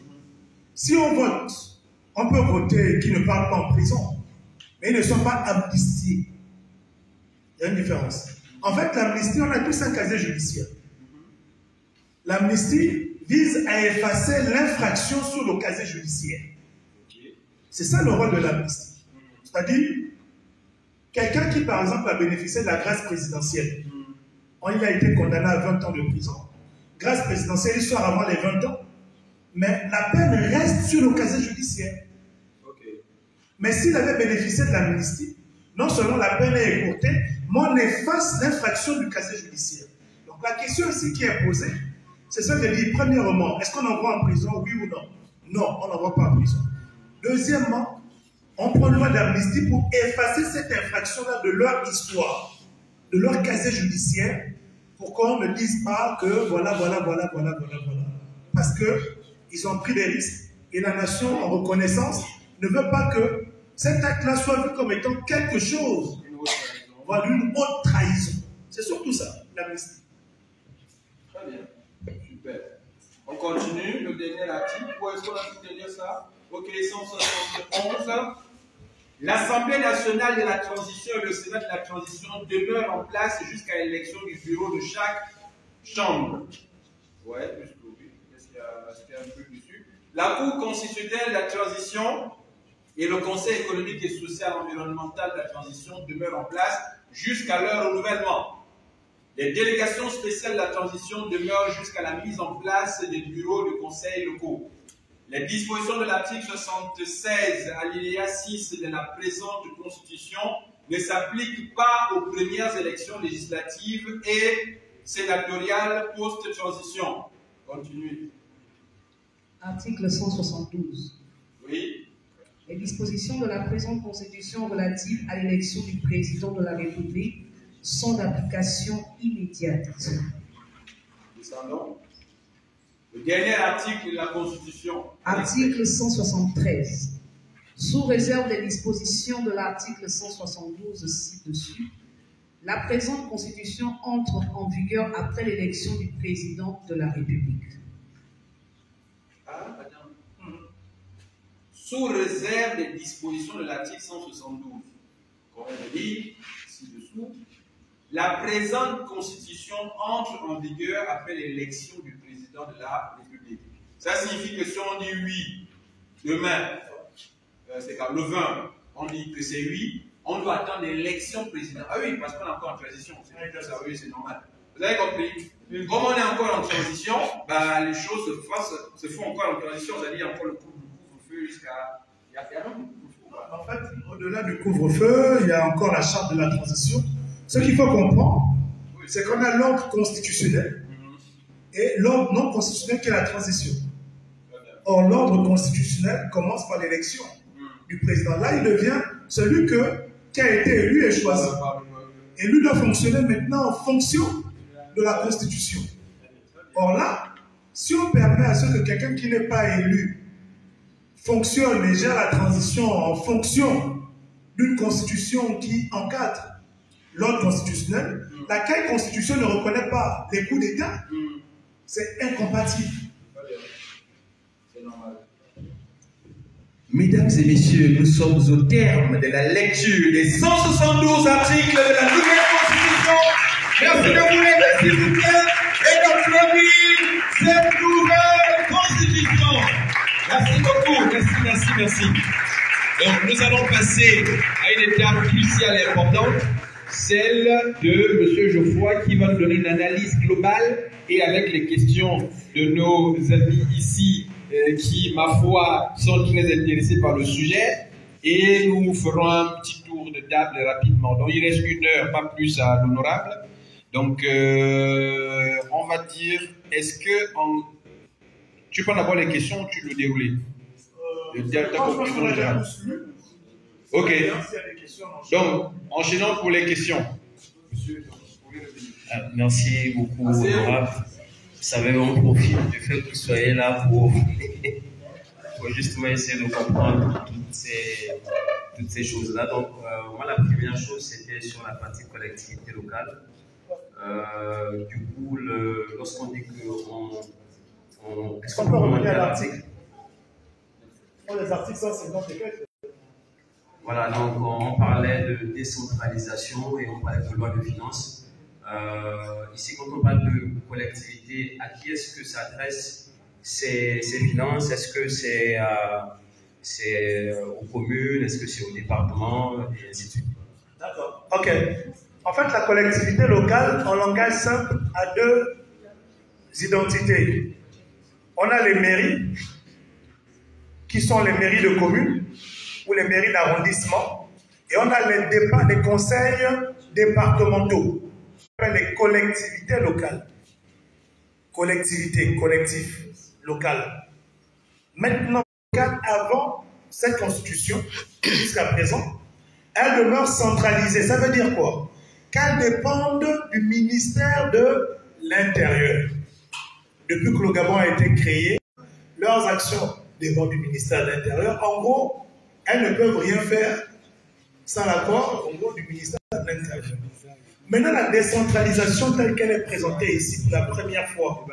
Si on vote, on peut voter qui ne partent pas en prison, mais ils ne sont pas amnistiés. Il y a une différence. En fait, l'amnistie, on a tous un casier judiciaire. L'amnistie vise à effacer l'infraction sur le casier judiciaire. C'est ça le rôle de l'amnistie. C'est-à-dire, quelqu'un qui, par exemple, a bénéficié de la grâce présidentielle, il a été condamné à 20 ans de prison. Grâce présidentielle, il sort avant les 20 ans, mais la peine reste sur le casier judiciaire. Mais s'il avait bénéficié de l'amnistie, non seulement la peine est écourtée, mais on efface l'infraction du casier judiciaire. Donc la question ici qui est posée, c'est ça de dire, premièrement, est-ce qu'on envoie en prison, oui ou non? Non, on n'envoie pas en prison. Deuxièmement, on prend une loi d'amnistie pour effacer cette infraction-là de leur histoire, de leur casier judiciaire, pour qu'on ne dise pas que voilà. Parce qu'ils ont pris des risques et la nation, en reconnaissance, ne veut pas que cet acte-là soit vu comme étant quelque chose, voire une haute trahison. C'est surtout ça, l'amnistie. Très bien. Super. On continue, le dernier article. Où est-ce qu'on a pu tenir ça? Ok, 171. L'Assemblée nationale de la transition et le Sénat de la transition demeurent en place jusqu'à l'élection du bureau de chaque chambre. Ouais, jusqu'au bout. Est-ce qu'il y a un peu dessus? La Cour constitutionnelle de la transition et le Conseil économique et social environnemental de la transition demeurent en place jusqu'à leur renouvellement. Les délégations spéciales de la transition demeurent jusqu'à la mise en place des bureaux de conseils locaux. Les dispositions de l'article 76, alinéa 6 de la présente Constitution ne s'appliquent pas aux premières élections législatives et sénatoriales post-transition. Continuez. Article 172. Oui. Les dispositions de la présente Constitution relatives à l'élection du président de la République sont d'application immédiate. Descendons. Le dernier article de la Constitution. Article 173. Sous réserve des dispositions de l'article 172 ci-dessus, la présente Constitution entre en vigueur après l'élection du président de la République. Ah, attends. Sous réserve des dispositions de l'article 172. Comme on dit ci-dessous, la présente Constitution entre en vigueur après l'élection du président de la République. Ça signifie que si on dit oui, demain, c'est comme le 20, on dit que c'est oui, on doit attendre l'élection présidentielle. Ah oui, parce qu'on est encore en transition. Ça, oui, c'est normal. Vous avez compris? Comme on est encore en transition, bah, les choses se font encore en transition, c'est-à-dire encore le couvre-feu jusqu'à... Il y a un couvre-feu. En fait, au-delà du couvre-feu, il y a encore la charte de la transition. Ce qu'il faut comprendre, c'est qu'on a l'ordre constitutionnel et l'ordre non constitutionnel qui est la transition. Or, l'ordre constitutionnel commence par l'élection du président. Là, il devient celui qui a été élu et choisi. élu doit fonctionner maintenant en fonction de la Constitution. Or là, si on permet à ce que quelqu'un qui n'est pas élu fonctionne déjà la transition en fonction d'une Constitution qui encadre l'ordre constitutionnel, laquelle Constitution ne reconnaît pas les coups d'État, c'est incompatible. C'est normal. Mesdames et messieurs, nous sommes au terme de la lecture des 172 articles de la nouvelle Constitution. Merci de vous lever, s'il vous plaît, et d'applaudir cette nouvelle Constitution. Merci beaucoup. Merci. Donc, nous allons passer à une étape cruciale et importante, celle de M. Geoffroy, qui va nous donner une analyse globale et avec les questions de nos amis ici, qui, ma foi, sont très intéressés par le sujet, et nous ferons un petit tour de table rapidement. Donc, il reste 1 heure, pas plus, à l'honorable. Donc, on va dire, est-ce que tu prends d'abord les questions ou tu le déroules? Ok. Donc, enchaînons pour les questions. Merci beaucoup, honorable. Vous savez, on profite du fait que vous soyez là pour justement essayer de comprendre toutes ces choses-là. Donc, moi, la première chose, c'était sur la partie collectivité locale. Du coup, lorsqu'on dit est-ce qu'on peut revenir à l'article? Les articles 150 et quelques. Voilà, donc on parlait de décentralisation et on parlait de loi de finances. Ici, quand on parle de collectivité, à qui est-ce que s'adressent ces finances? Est-ce que c'est aux communes? Est-ce que c'est aux départements? Et ainsi de suite. D'accord. Ok. En fait, la collectivité locale, en langage simple, a 2 identités. On a les mairies, qui sont les mairies de communes ou les mairies d'arrondissement, et on a les conseils départementaux. Les collectivités locales. Collectif, local. Maintenant, avant cette constitution, jusqu'à présent, elle demeure centralisée. Ça veut dire quoi? Qu'elle dépend du ministère de l'Intérieur. Depuis que le Gabon a été créé, leurs actions dépendent du ministère de l'Intérieur. En gros, elles ne peuvent rien faire sans l'accord du ministère de l'Intérieur. Maintenant, la décentralisation telle qu'elle est présentée ici pour la première fois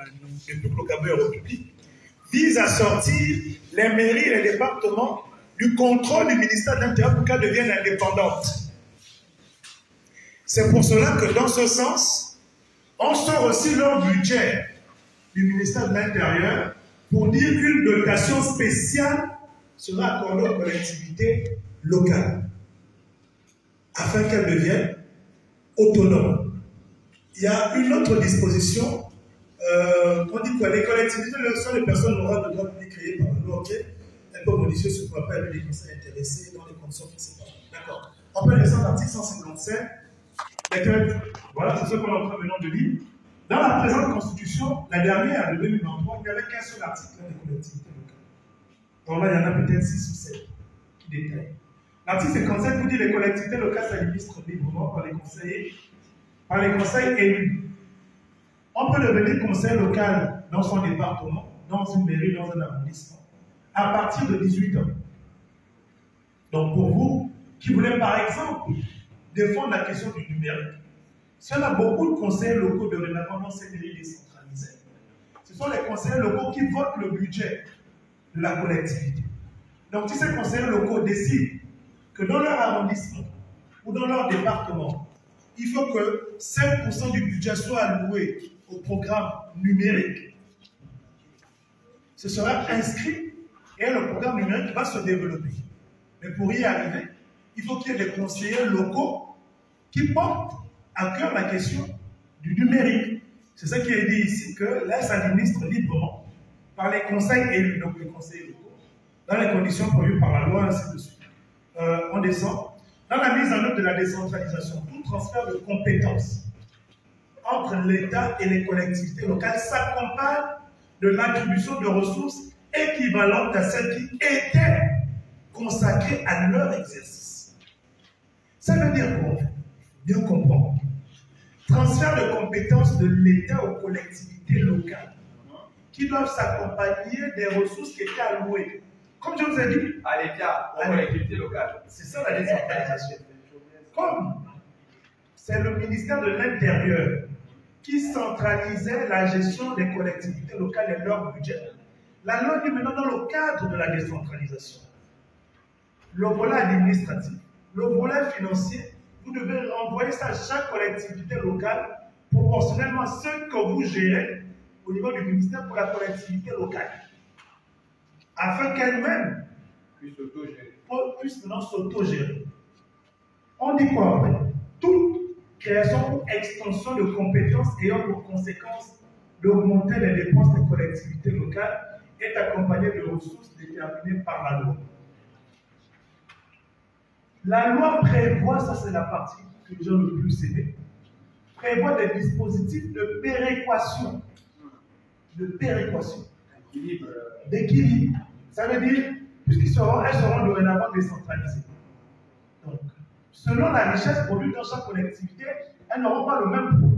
depuis que le Gabon est république vise à sortir les mairies et les départements du contrôle du ministère de l'Intérieur pour qu'elles deviennent indépendantes. C'est pour cela que dans ce sens, on sort aussi leur budget du ministère de l'Intérieur pour dire qu'une dotation spéciale sera accordée aux collectivités locales afin qu'elles deviennent autonomes. Il y a une autre disposition, on dit que les collectivités sont les personnes morales de droit public créées par la loi, elles peuvent modifier ce qu'on appelle les conseils intéressés dans les conditions fixées par la loi. D'accord. On peut descendre l'article 157. Voilà, c'est ce qu'on est en train maintenant de lire. Dans la présente constitution, la dernière de 2023, il n'y avait qu'un seul article des collectivités locales. Donc là, il y en a peut-être 6 ou 7 qui détaillent. L'article 57 vous dit que les collectivités locales s'administrent librement par les conseils élus. On peut devenir conseil local dans son département, dans une mairie, dans un arrondissement, à partir de 18 ans. Donc pour vous, qui voulez par exemple défendre la question du numérique, si on a beaucoup de conseillers locaux de rénovation dans ces mairies décentralisées, ce sont les conseillers locaux qui votent le budget de la collectivité. Donc si ces conseillers locaux décident que dans leur arrondissement ou dans leur département, il faut que 5% du budget soit alloué au programme numérique, ce sera inscrit et le programme numérique va se développer. Mais pour y arriver, il faut qu'il y ait des conseillers locaux qui portent à cœur la question du numérique. C'est ça qui est dit ici, que là, s'administre librement par les conseils élus, donc les conseillers locaux, dans les conditions prévues par la loi, ainsi de suite. On descend. Dans la mise en œuvre de la décentralisation, tout transfert de compétences entre l'État et les collectivités locales s'accompagne de l'attribution de ressources équivalentes à celles qui étaient consacrées à leur exercice. Ça veut dire quoi? bien comprendre. Transfert de compétences de l'État aux collectivités locales qui doivent s'accompagner des ressources qui étaient allouées. Comme je vous ai dit, à l'État, aux collectivités locales. C'est ça la décentralisation. Comme c'est le ministère de l'Intérieur qui centralisait la gestion des collectivités locales et leur budget, la loi dit maintenant dans le cadre de la décentralisation, le volet administratif, le volet financier, vous devez renvoyer ça à chaque collectivité locale proportionnellement à ce que vous gérez au niveau du ministère pour la collectivité locale, afin qu'elle-même puisse maintenant s'auto-gérer. On dit quoi après? Toute création ou extension de compétences ayant pour conséquence d'augmenter les dépenses des collectivités locales est accompagnée de ressources déterminées par la loi. La loi prévoit, ça c'est la partie que j'ai le plus aimé, prévoit des dispositifs de péréquation. D'équilibre. Ça veut dire, puisqu'elles seront dorénavant décentralisées. Donc, selon la richesse produite dans chaque collectivité, elles n'auront pas le même poids.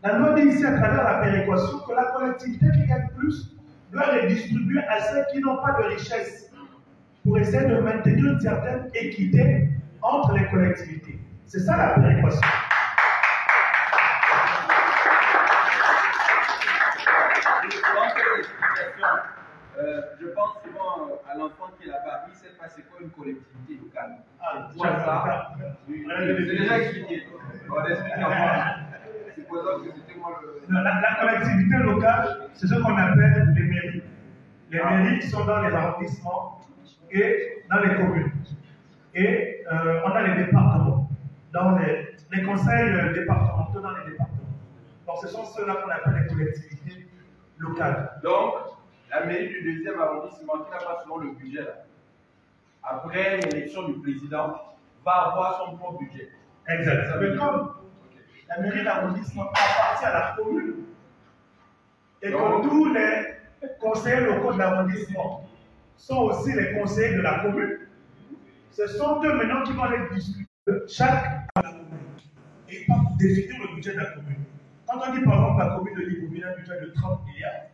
La loi dit ici à travers la péréquation que la collectivité qui gagne plus doit redistribuer à ceux qui n'ont pas de richesse pour essayer de maintenir une certaine équité entre les collectivités. C'est ça la péréquation. Je pense souvent à l'enfant qui est là-bas, il ne sait pas c'est quoi une collectivité locale. C'est déjà expliqué. C'est pour ça que c'était moi le... La collectivité locale, c'est ce qu'on appelle les mairies. Les mairies sont dans les arrondissements et dans les communes. Et on a les départements, dans les conseils départementaux dans les départements. Donc ce sont ceux-là qu'on appelle les collectivités locales. Donc, la mairie du 2e arrondissement, qui n'a pas souvent le budget, là, après l'élection du président, va avoir son propre budget. Exact. Mais comme la mairie d'arrondissement appartient à la commune, et que tous les conseillers locaux de l'arrondissement sont aussi les conseillers de la commune, ce sont eux maintenant qui vont aller discuter chaque à la commune et pas définir le budget de la commune. Quand on dit par exemple la commune de Libreville a un budget de 30 milliards,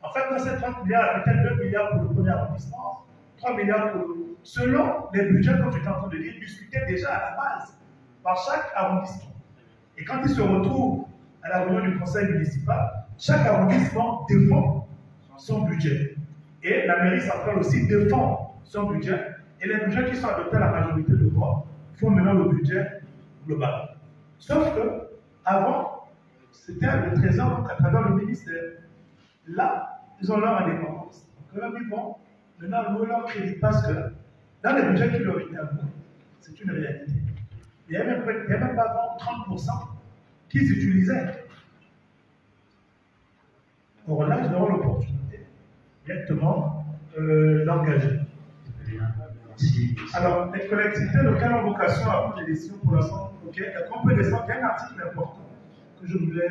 en fait, dans ces 30 milliards, il y a peut-être 2 milliards pour le premier arrondissement, 3 milliards pour le... Selon les budgets, comme j'étais en train de dire, discutés déjà à la base par chaque arrondissement. Et quand ils se retrouvent à la réunion du conseil municipal, chaque arrondissement défend son budget. Et la mairie centrale aussi défend son budget. Et les budgets qui sont adoptés à la majorité de voix font maintenant le budget global. Sauf que, avant, c'était le trésor à travers le ministère. Là, ils ont leur indépendance. Donc là, ils vont maintenant louer leur crédit parce que dans les budgets qui leur étaient alloués, c'est une réalité. Il y a même pas 30% qu'ils utilisaient. Or là, ils auront l'opportunité directement d'engager. Alors, les collectivités locales ont vocation à prendre des décisions pour l'instant. On peut descendre, il y a un article important que je voulais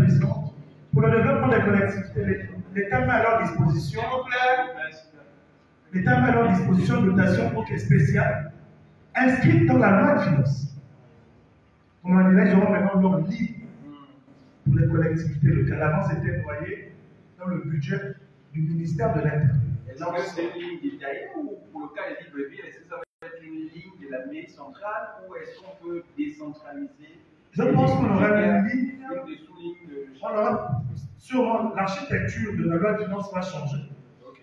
descendre. Pour le développement des collectivités, l'État met à leur disposition, l'État met à leur disposition une dotation spéciale inscrite dans la loi de finances. Comme on dirait, ils auront maintenant leur ligne pour les collectivités locales. Avant, c'était noyé dans le budget du ministère de l'Intérieur. Est-ce que c'est une ligne détaillée ou pour le cas de Libreville, est-ce que ça va être une ligne de la mairie centrale ou est-ce qu'on peut décentraliser? Je pense qu'on aura une ligne. Des sous-lignes de... Sûrement, l'architecture de la loi de finances va changer.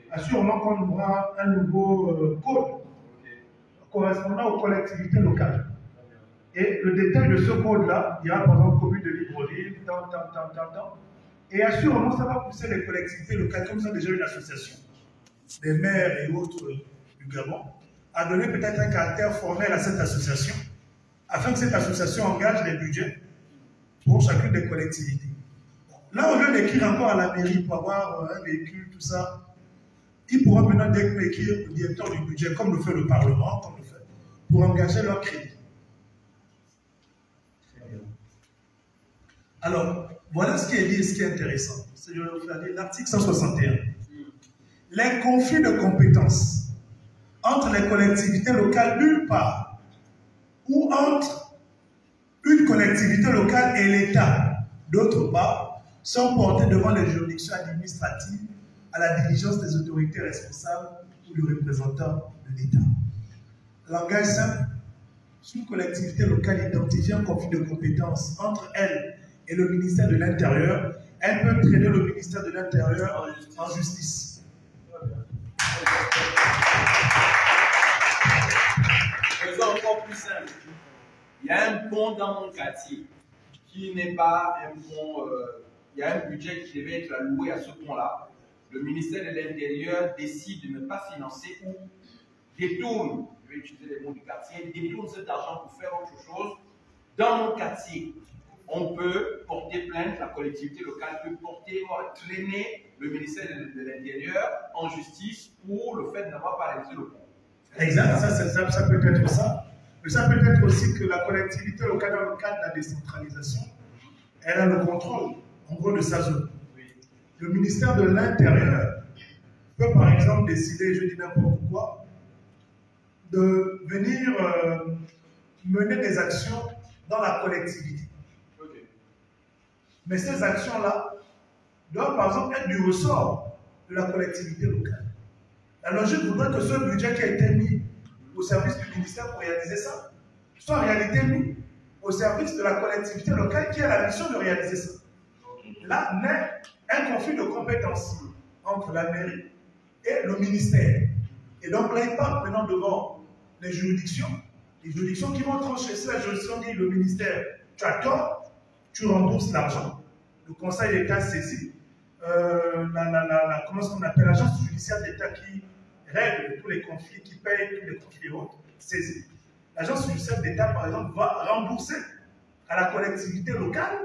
Assurément qu'on aura un nouveau code correspondant aux collectivités locales. Et le détail de ce code-là, il y a par exemple commune de Libreville, tant. Et assurément, ça va pousser les collectivités locales, comme ça déjà une association, des maires et autres du Gabon, à donner peut-être un caractère formel à cette association, afin que cette association engage des budgets pour chacune des collectivités. Là, au lieu d'écrire encore à la mairie pour avoir un véhicule, tout ça, ils pourront maintenant écrire au directeur du budget, comme le fait le Parlement, comme le fait, pour engager leur crédit. Alors, voilà ce qui est dit et ce qui est intéressant. C'est l'article 161. Les conflits de compétences entre les collectivités locales, d'une part, ou entre une collectivité locale et l'État, d'autre part, sont portés devant les juridictions administratives à la diligence des autorités responsables ou du représentant de l'État. Langage simple, si une collectivité locale identifie un conflit de compétences entre elle et le ministère de l'Intérieur, elle peut traîner le ministère de l'Intérieur en justice. Faisons encore plus simple. Il y a un pont dans mon quartier qui n'est pas un pont. Il y a un budget qui devait être alloué à ce pont-là. Le ministère de l'Intérieur décide de ne pas financer ou détourne, je vais utiliser les mots du quartier, détourne cet argent pour faire autre chose. Dans mon quartier, on peut porter plainte, la collectivité locale peut porter, traîner le ministère de l'Intérieur en justice pour le fait de n'avoir pas réalisé le pont. Exact, ça peut être ça. Mais ça peut être aussi que la collectivité locale, dans le cadre de la décentralisation, elle a le contrôle, en gros, de sa zone. Le ministère de l'Intérieur peut, par exemple, décider, je dis n'importe quoi, de venir mener des actions dans la collectivité. Mais ces actions-là doivent, par exemple, être du ressort de la collectivité locale. La logique voudrait que ce budget qui a été mis au service du ministère pour réaliser ça soit en réalité mis au service de la collectivité locale qui a la mission de réaliser ça. Là naît un conflit de compétences entre la mairie et le ministère. Et donc là, il part maintenant devant les juridictions qui vont trancher. Si la juridiction dit le ministère, tu as tort, tu rembourses l'argent. Le Conseil d'État saisit. Comment est-ce qu'on appelle l'agence judiciaire d'État qui règle tous les conflits, qui paye tous les conflits autres, saisit. L'agence judiciaire d'État, par exemple, va rembourser à la collectivité locale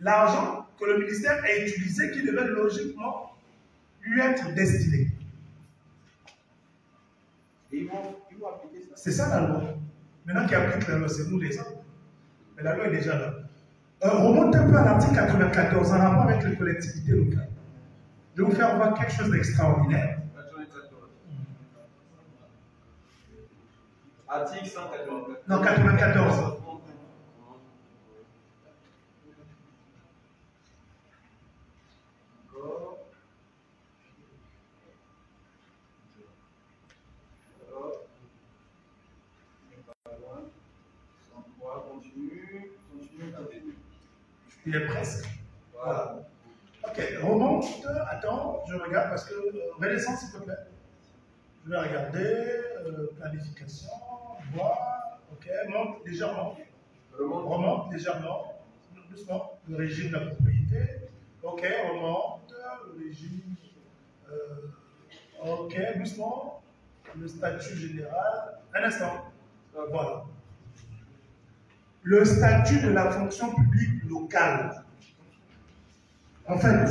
l'argent que le ministère a utilisé qui devait logiquement lui être destiné. Et ils vont appliquer ça. C'est ça la loi. Maintenant qui applique la loi, c'est nous les hommes. Mais la loi est déjà là. Remonte un peu à l'article 94 en rapport avec les collectivités locales. Je vais vous faire voir quelque chose d'extraordinaire. Article 194. Non, 94. Il est presque. Voilà. Ok, remonte. Attends, je regarde parce que. Redescends s'il te plaît. Je vais regarder. Planification. Voir. Ok, monte légèrement. Remonte légèrement. Doucement. Le régime de la propriété. Ok, remonte. Le régime. Ok, doucement. Le statut général. Un instant. Voilà. Le statut de la fonction publique locale. En fait,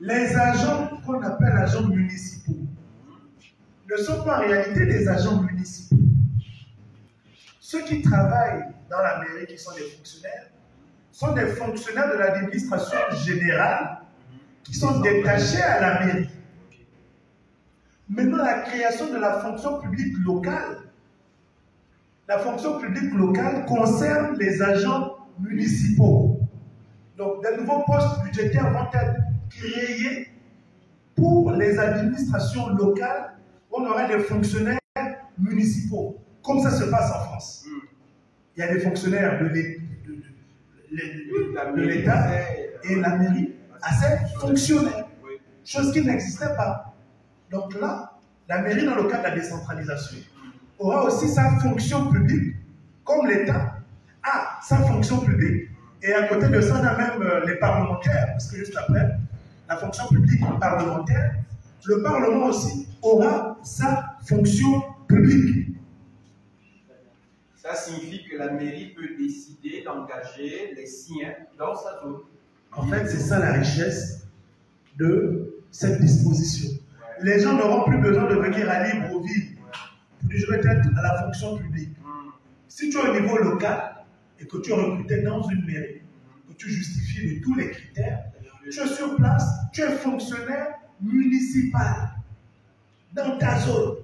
les agents qu'on appelle agents municipaux ne sont pas en réalité des agents municipaux. Ceux qui travaillent dans la mairie, qui sont des fonctionnaires de l'administration générale qui sont détachés à la mairie. Maintenant, la création de la fonction publique locale, la fonction publique locale concerne les agents municipaux. Donc, de nouveaux postes budgétaires vont être créés pour les administrations locales où on aura des fonctionnaires municipaux, comme ça se passe en France. Il y a des fonctionnaires de l'État et la mairie a ses fonctionnaires, chose qui n'existait pas. Donc là, la mairie, dans le cadre de la décentralisation, aura aussi sa fonction publique, comme l'État a sa fonction publique. Et à côté de ça, on a même les parlementaires, parce que juste après, la fonction publique parlementaire, le Parlement aussi aura sa fonction publique. Ça signifie que la mairie peut décider d'engager les siens dans sa zone. En fait, c'est ça la richesse de cette disposition. Les gens n'auront plus besoin de venir à Libreville pour dire je vais être à la fonction publique. Si tu es au niveau local et que tu es recruté dans une mairie, que tu justifies de tous les critères, tu es sur place, tu es fonctionnaire municipal dans ta zone.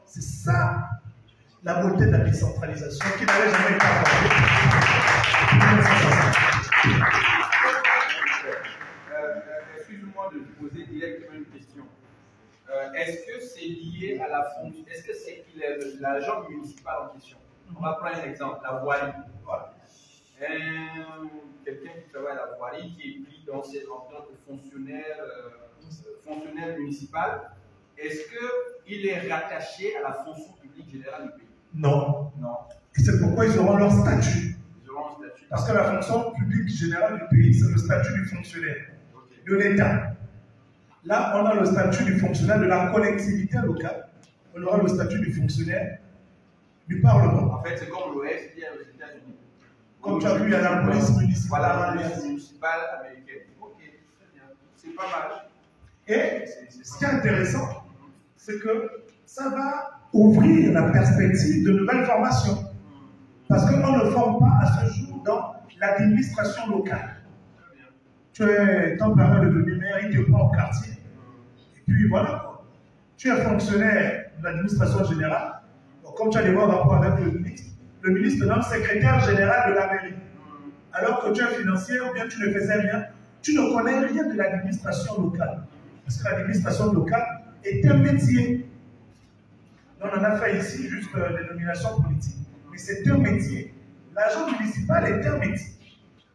C'est ça la beauté de la décentralisation qui n'avait jamais été abordée. Excuse-moi de vous poser directement une question. Est-ce que c'est lié à la fonction? Est-ce que c'est l'agent municipal en question? On va prendre un exemple, la voirie. Quelqu'un qui travaille à la voirie, qui est pris en tant que fonctionnaire municipal, est-ce qu'il est rattaché à la fonction publique générale du pays? Non. Non. Et c'est pourquoi ils auront leur statut. Ils auront un statut. Parce que la fonction publique générale du pays, c'est le statut du fonctionnaire, de l'État. Là, on a le statut du fonctionnaire de la collectivité locale. On aura le statut du fonctionnaire du Parlement. En fait, c'est comme l'OS qui est aux États-Unis. Comme tu as vu, il y a la police municipale. Voilà, la police municipale américaine. Ok, très bien. C'est pas mal. Et ce qui est intéressant, c'est que ça va ouvrir la perspective de nouvelles formations. Parce qu'on ne forme pas à ce jour dans l'administration locale. Tu es temporairement devenu maire, il te prend au quartier. Et puis voilà. Tu es fonctionnaire de l'administration générale. Donc, comme tu as des bons rapports avec le ministre te nomme secrétaire général de la mairie. Alors que tu es financier ou bien tu ne faisais rien, tu ne connais rien de l'administration locale. Parce que l'administration locale est un métier. On en a fait ici juste des nominations politiques. Mais c'est un métier. L'agent municipal est un métier.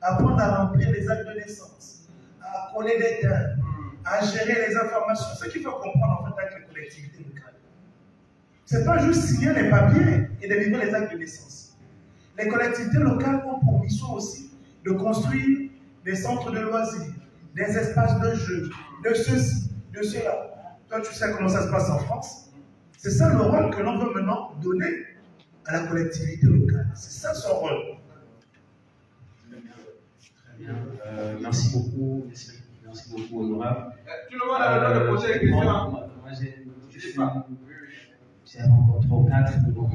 Apprendre à remplir les actes de naissance, à coller des termes, à gérer les informations. Ce qu'il faut comprendre en fait avec les collectivités locales. Ce n'est pas juste signer les papiers et délivrer les actes de naissance. Les collectivités locales ont pour mission aussi de construire des centres de loisirs, des espaces de jeu, de ceci, de cela. Toi, tu sais comment ça se passe en France. C'est ça le rôle que l'on veut maintenant donner à la collectivité locale. C'est ça son rôle. Très bien. Merci beaucoup, merci beaucoup, honorable. Tout le monde a le droit de poser des questions. Moi, j'ai encore 3 ou 4, mais bon, ça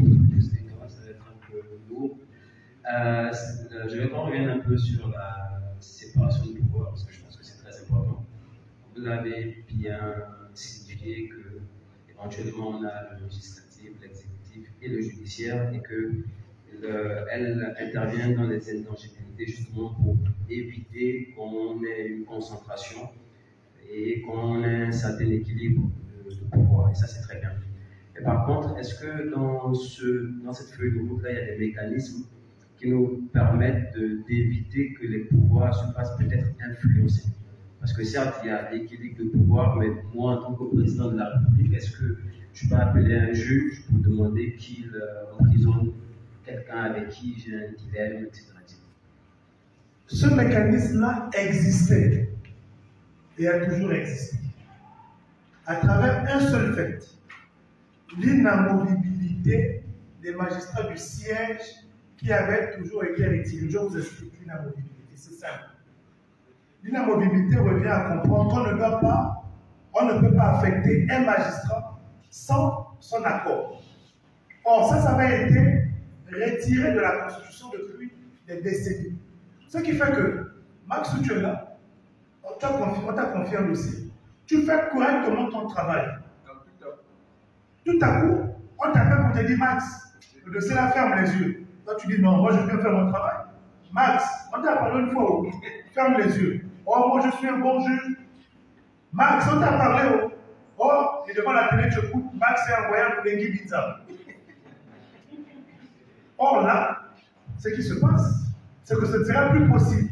va être un peu lourd. Je vais revenir un peu sur la séparation du pouvoir, parce que je pense que c'est très important. Vous l'avez bien signifié que éventuellement on a le législatif, l'exécutif et le judiciaire, et qu'elles interviennent dans les intangibilités justement pour éviter qu'on ait une concentration et qu'on ait un certain équilibre de pouvoir. Et ça, c'est très bien. Et par contre, est-ce que dans cette feuille de route-là, il y a des mécanismes qui nous permettent d'éviter que les pouvoirs se fassent peut-être influencer? Parce que certes, il y a l'équilibre de pouvoir, mais moi, en tant que président de la République, est-ce que je peux appeler un juge pour demander qu'il emprisonne quelqu'un avec qui j'ai un dilemme, etc. Ce mécanisme-là existait et a toujours existé. À travers un seul fait, l'inamovibilité des magistrats du siège qui avait toujours été retirée. Je vous explique l'inamovibilité, c'est simple. L'inamovibilité revient à comprendre qu'on ne peut pas affecter un magistrat sans son accord. Or, ça avait été retiré de la Constitution depuis des décennies. Ce qui fait que, Max, tu es là, on t'a confié un dossier. Tu fais correctement ton travail. Tout à coup, on t'appelle pour te dire, Max, le dossier là, ferme les yeux. Toi, tu dis, non, moi, je viens faire mon travail. Max, on t'a parlé une fois, ferme les yeux. Oh, moi, je suis un bon juge. Max, on t'a parlé, oh, et devant la télé, tu écoutes, Max est envoyé pour les Guibizza. Or là, ce qui se passe, c'est que ce ne sera plus possible.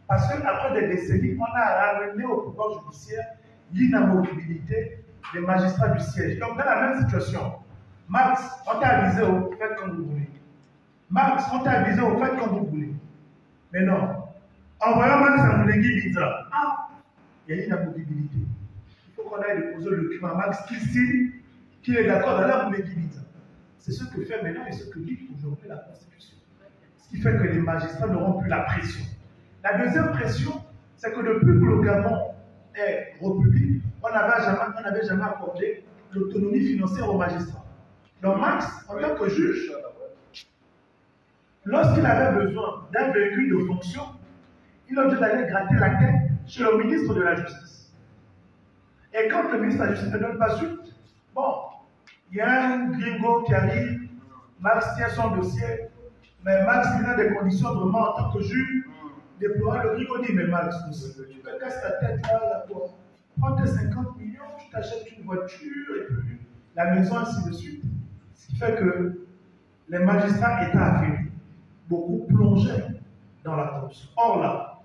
Parce qu'après des décennies, on a ramené au pouvoir judiciaire l'inamovibilité des magistrats du siège. Donc, dans la même situation, Max, on t'a avisé au fait comme vous voulez. Max, on t'a avisé au fait comme vous voulez. Mais non. En voyant Max à Moulengi Binza, il y a l'inamovibilité. Il faut qu'on aille déposer le document à Max qui signe qu'il est d'accord dans la Moulengi Binza. C'est ce que fait maintenant et ce que dit aujourd'hui la Constitution. Ce qui fait que les magistrats n'auront plus la pression. La deuxième pression, c'est que depuis que le Gabon est république, on n'avait jamais accordé l'autonomie financière aux magistrats. Donc Max, en tant que juge, lorsqu'il avait besoin d'un véhicule de fonction, il a obligé d'aller gratter la tête chez le ministre de la Justice. Et quand le ministre de la Justice ne donne pas suite, bon, Il y a un gringo qui arrive, Max tient son dossier, mais Max, il a des conditions vraiment en tant que juge déplorables. Le gringo dit, mais Max, tu te casses ta tête là, quoi. Prends tes 50 millions, tu t'achètes une voiture, et puis la maison, ainsi de suite. Ce qui fait que les magistrats étaient affaiblis. Beaucoup plongeaient dans la corruption. Or là,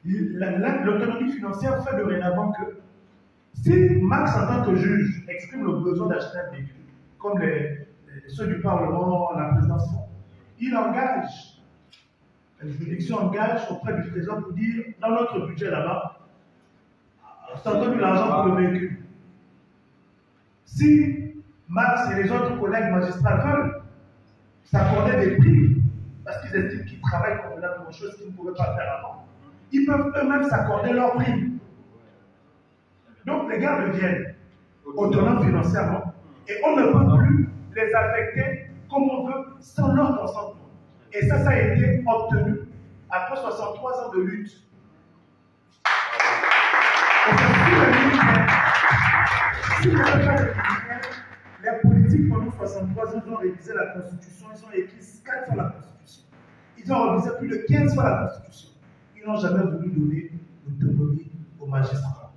l'autonomie financière fait dorénavant que si Max, en tant que juge, exprime le besoin d'acheter un véhicule, comme ceux du Parlement, la présidence, il engage, la juridiction engage auprès du Trésor pour dire, dans notre budget là-bas, c'est entendu l'argent pour le véhicule. Si Max et les autres collègues magistrats veulent s'accorder des prix, parce qu'ils estiment qu'ils travaillent convenablement, chose qu'ils ne pouvaient pas faire avant, ils peuvent eux-mêmes s'accorder leurs prix. Donc les gars deviennent autonomes financièrement et on ne peut plus les affecter comme on veut sans leur consentement. Et ça a été obtenu après 63 ans de lutte. Si les politiques pendant 63 ans ont révisé la Constitution, ils ont écrit 4 fois la Constitution. Ils ont révisé plus de 15 fois la Constitution. Ils n'ont jamais voulu donner l'autonomie aux magistrats.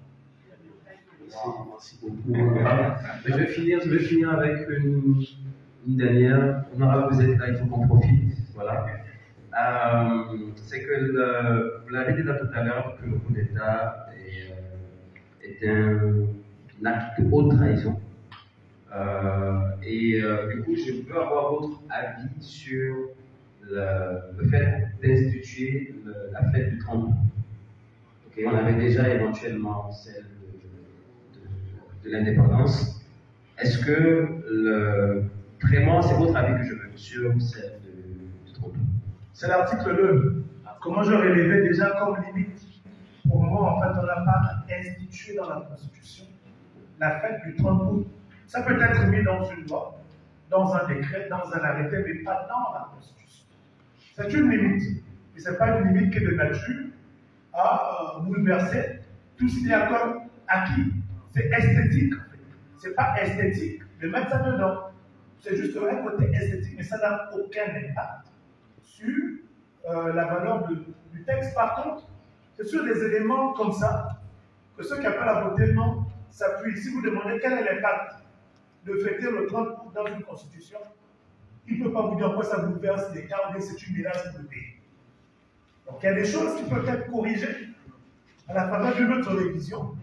Merci beaucoup. Je vais finir avec une dernière. Honorable, vous êtes là, il faut qu'on profite. Voilà. C'est que vous l'avez dit là tout à l'heure que le coup d'État est un acte de haute trahison. Du coup, je veux avoir votre avis sur le fait d'instituer la fête du 30 août. Okay, on avait déjà éventuellement celle de l'indépendance. Est-ce que vraiment, c'est votre avis que je veux sur celle du 30 août? C'est l'article 2. Comment je relevais déjà comme limite? Pour moi, en fait, on n'a pas institué dans la Constitution la fête du 30 août. Ça peut être mis dans une loi, dans un décret, dans un arrêté, mais pas dans la Constitution. C'est une limite. Et ce n'est pas une limite qui est de nature à bouleverser tout ce qui est comme acquis. C'est esthétique. Ce n'est pas esthétique de mettre ça dedans. C'est juste un côté esthétique, mais ça n'a aucun impact sur la valeur du texte. Par contre, c'est sur des éléments comme ça que ceux qui appellent à voter non s'appuient. Si vous demandez quel est l'impact de fêter le 30 août dans une constitution, il ne peut pas vous dire quoi ça bouleverse les cas ou c'est une menace pour le pays. Donc il y a des choses qui peuvent être corrigées à la faveur d'une autre révision,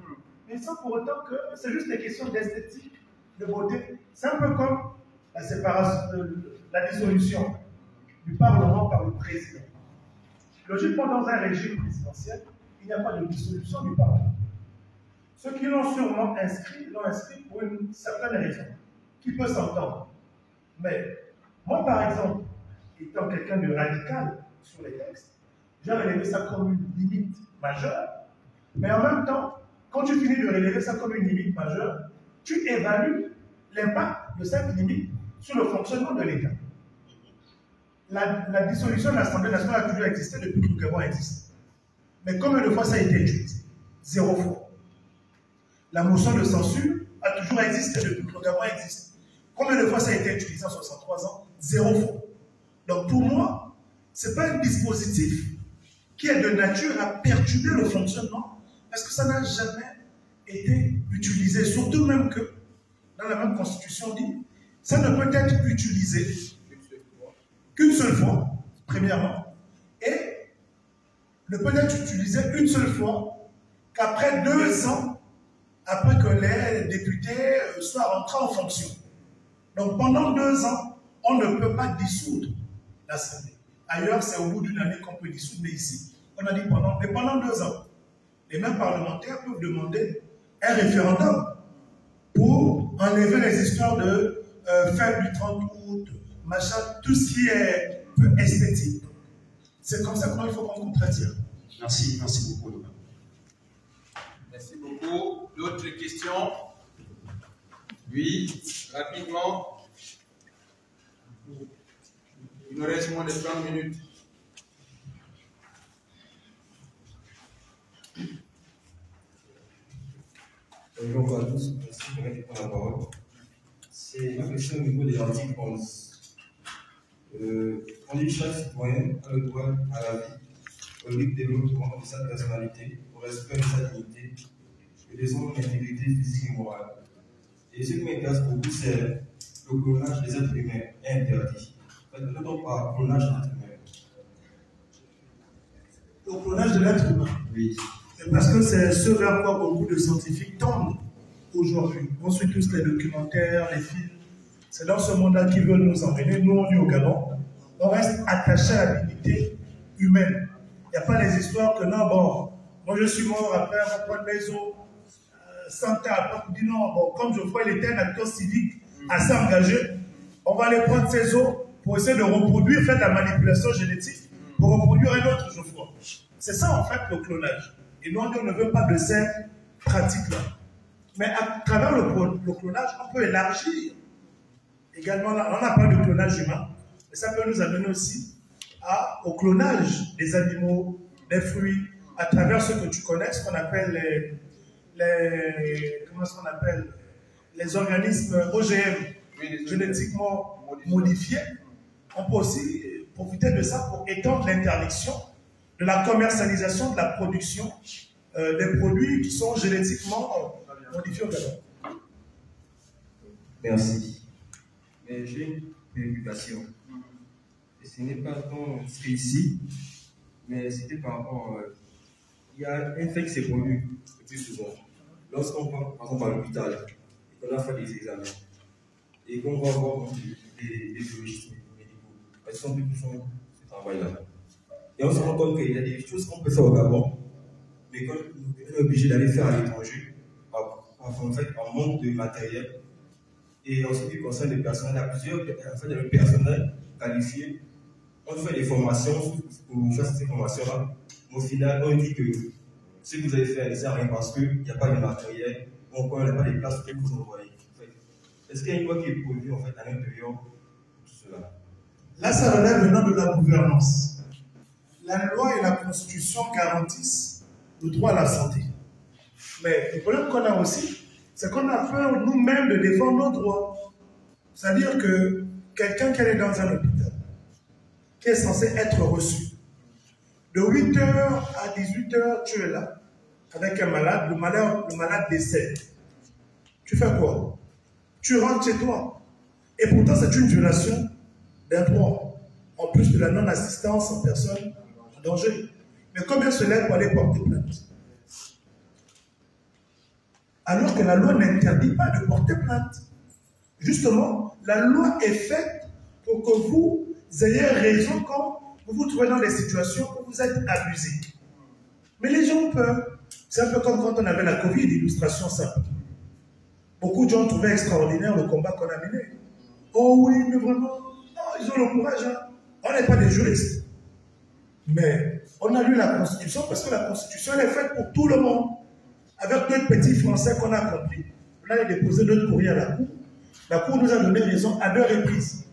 mais sans pour autant que c'est juste des questions d'esthétique, de beauté. C'est un peu comme la séparation, la dissolution du Parlement par le président. Logiquement, dans un régime présidentiel, il n'y a pas de dissolution du Parlement. Ceux qui l'ont sûrement inscrit, l'ont inscrit pour une certaine raison, qui peut s'entendre. Mais moi, par exemple, étant quelqu'un de radical sur les textes, j'ai relevé ça comme une limite majeure, mais en même temps, quand tu finis de relever ça comme une limite majeure, tu évalues l'impact de cette limite sur le fonctionnement de l'État. La dissolution de l'Assemblée nationale a toujours existé depuis que le Gabon existe. Mais combien de fois ça a été utilisé? 0 fois. La motion de censure a toujours existé depuis que le Gabon existe. Combien de fois ça a été utilisé en 63 ans? 0 fois. Donc pour moi, ce n'est pas un dispositif qui est de nature à perturber le fonctionnement, parce que ça n'a jamais été utilisé. Surtout même que, dans la même Constitution, on dit, ça ne peut être utilisé qu'une seule fois, premièrement, et ne peut être utilisé une seule fois qu'après 2 ans, après que les députés soient rentrés en fonction. Donc pendant 2 ans, on ne peut pas dissoudre l'Assemblée. Ailleurs, c'est au bout d'une année qu'on peut dissoudre, mais ici, on a dit pendant 2 ans. Les mêmes parlementaires peuvent demander un référendum pour enlever les histoires de fête du 30 août, machin, tout ce qui est peu esthétique. C'est comme ça qu'il faut qu'on contradire. Merci beaucoup. Merci beaucoup. D'autres questions? Oui, rapidement. Il nous reste moins de 30 minutes. Bonjour à tous, merci de répondre à la parole. C'est une question au niveau de l'article 11. On dit que chaque citoyen a le droit à la vie, au libre développement de sa personnalité, au respect de sa dignité et de son intégrité physique et morale. Et ce qui m'intéresse beaucoup, c'est le clonage des êtres humains est interdit. Ne donc pas clonage des êtres humains. Le clonage de l'être humain. Oui. C'est parce que c'est ce vers quoi beaucoup de scientifiques tendent aujourd'hui. On suit tous les documentaires, les films. C'est dans ce monde-là qu'ils veulent nous emmener. Nous, on est au Gabon. On reste attaché à la dignité humaine. Il n'y a pas les histoires que non, bon, moi je suis mort, après on va prendre mes os, 100 ans, après on dit non, bon, comme Geoffroy, il était un acteur civique assez engagé, on va aller prendre ses os pour essayer de reproduire, faire de la manipulation génétique pour reproduire un autre Geoffroy. C'est ça en fait le clonage. Et nous, on ne veut pas de ces pratiques-là. Mais à travers le clonage, on peut élargir également, on a parlé de clonage humain, mais ça peut nous amener aussi au clonage des animaux, des fruits, à travers ce que tu connais, ce qu'on appelle les organismes OGM, oui, génétiquement modifiés. On peut aussi profiter de ça pour étendre l'interdiction de la commercialisation, de la production des produits qui sont génétiquement modifiés au Gabon. Merci. Mais j'ai une préoccupation. Et ce n'est pas tant ce ici, mais c'était par rapport. Il y a un fait qui s'est produit le plus souvent. Lorsqu'on va, par exemple, à l'hôpital, et qu'on a fait des examens, et qu'on va voir des biologistes médicaux, ils sont plus qui font ce travail-là. Et on se rend compte qu'il y a des choses qu'on peut faire au Gabon, mais qu'on est obligé d'aller faire à l'étranger, en fait, en manque de matériel. Et en ce qui concerne les personnels, il y a plusieurs, en fait, il y a le personnel qualifié. On fait des formations pour faire ces formations-là. Au final, on dit que ce que vous avez fait, c'est rien parce qu'il n'y a pas de matériel, on n'a pas de places pour vous envoyer. En fait, est-ce qu'il y a une loi qui est prévue en fait, à l'intérieur de tout cela? Là, ça relève maintenant de la gouvernance. La loi et la Constitution garantissent le droit à la santé. Mais le problème qu'on a aussi, c'est qu'on a peur nous-mêmes de défendre nos droits. C'est-à-dire que quelqu'un qui est dans un hôpital, qui est censé être reçu, de 8h à 18h, tu es là, avec un malade, le malade décède. Tu fais quoi? Tu rentres chez toi. Et pourtant, c'est une violation d'un droit, en plus de la non-assistance en personne en danger. Mais combien se lève pour aller porter plainte? Alors que la loi n'interdit pas de porter plainte. Justement, la loi est faite pour que vous ayez raison quand vous vous trouvez dans des situations où vous êtes abusé. Mais les gens ont peur. C'est un peu comme quand on avait la Covid, illustration simple. Beaucoup de gens trouvaient extraordinaire le combat qu'on a mené. Oh oui, mais vraiment, non, ils ont le courage. Hein. On n'est pas des juristes. Mais on a lu la Constitution parce que la Constitution elle est faite pour tout le monde. Avec deux petits Français qu'on a compris. On a déposé notre courrier à la Cour. La Cour nous a donné raison à 2 reprises.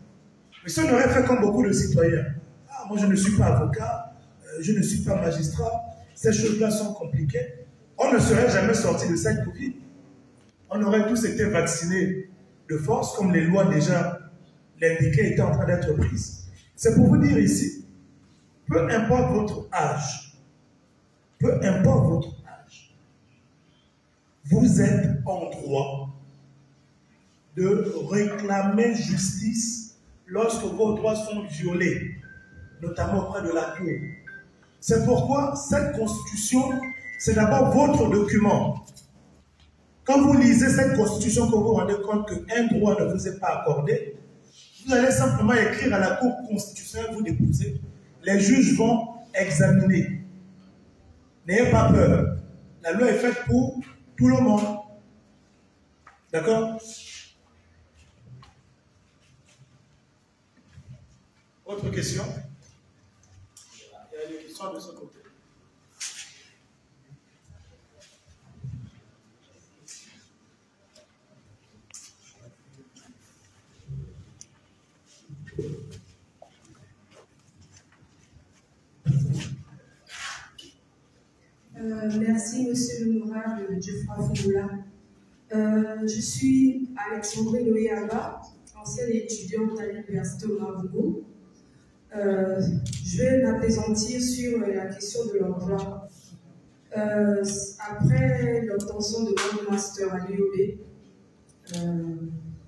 Mais si on aurait fait comme beaucoup de citoyens, ah, moi je ne suis pas avocat, je ne suis pas magistrat, ces choses-là sont compliquées, on ne serait jamais sorti de cette Covid. On aurait tous été vaccinés de force, comme les lois déjà l'indiquaient étaient en train d'être prises. C'est pour vous dire ici, peu importe votre âge, vous êtes en droit de réclamer justice lorsque vos droits sont violés, notamment auprès de la Cour. C'est pourquoi cette Constitution, c'est d'abord votre document. Quand vous lisez cette Constitution, que vous vous rendez compte qu'un droit ne vous est pas accordé, vous allez simplement écrire à la Cour constitutionnelle, vous déposez. Les juges vont examiner. N'ayez pas peur. La loi est faite pour tout le monde. D'accord? Autre question? Il y a des questions de ce côté. Merci, monsieur l'honorable Geoffroy Fougoula. Je suis Alexandre Loyaba, ancienne étudiante à l'Université Ouagadougou. Je vais m'appesantir sur la question de l'emploi. Après l'obtention de mon master à l'UOB,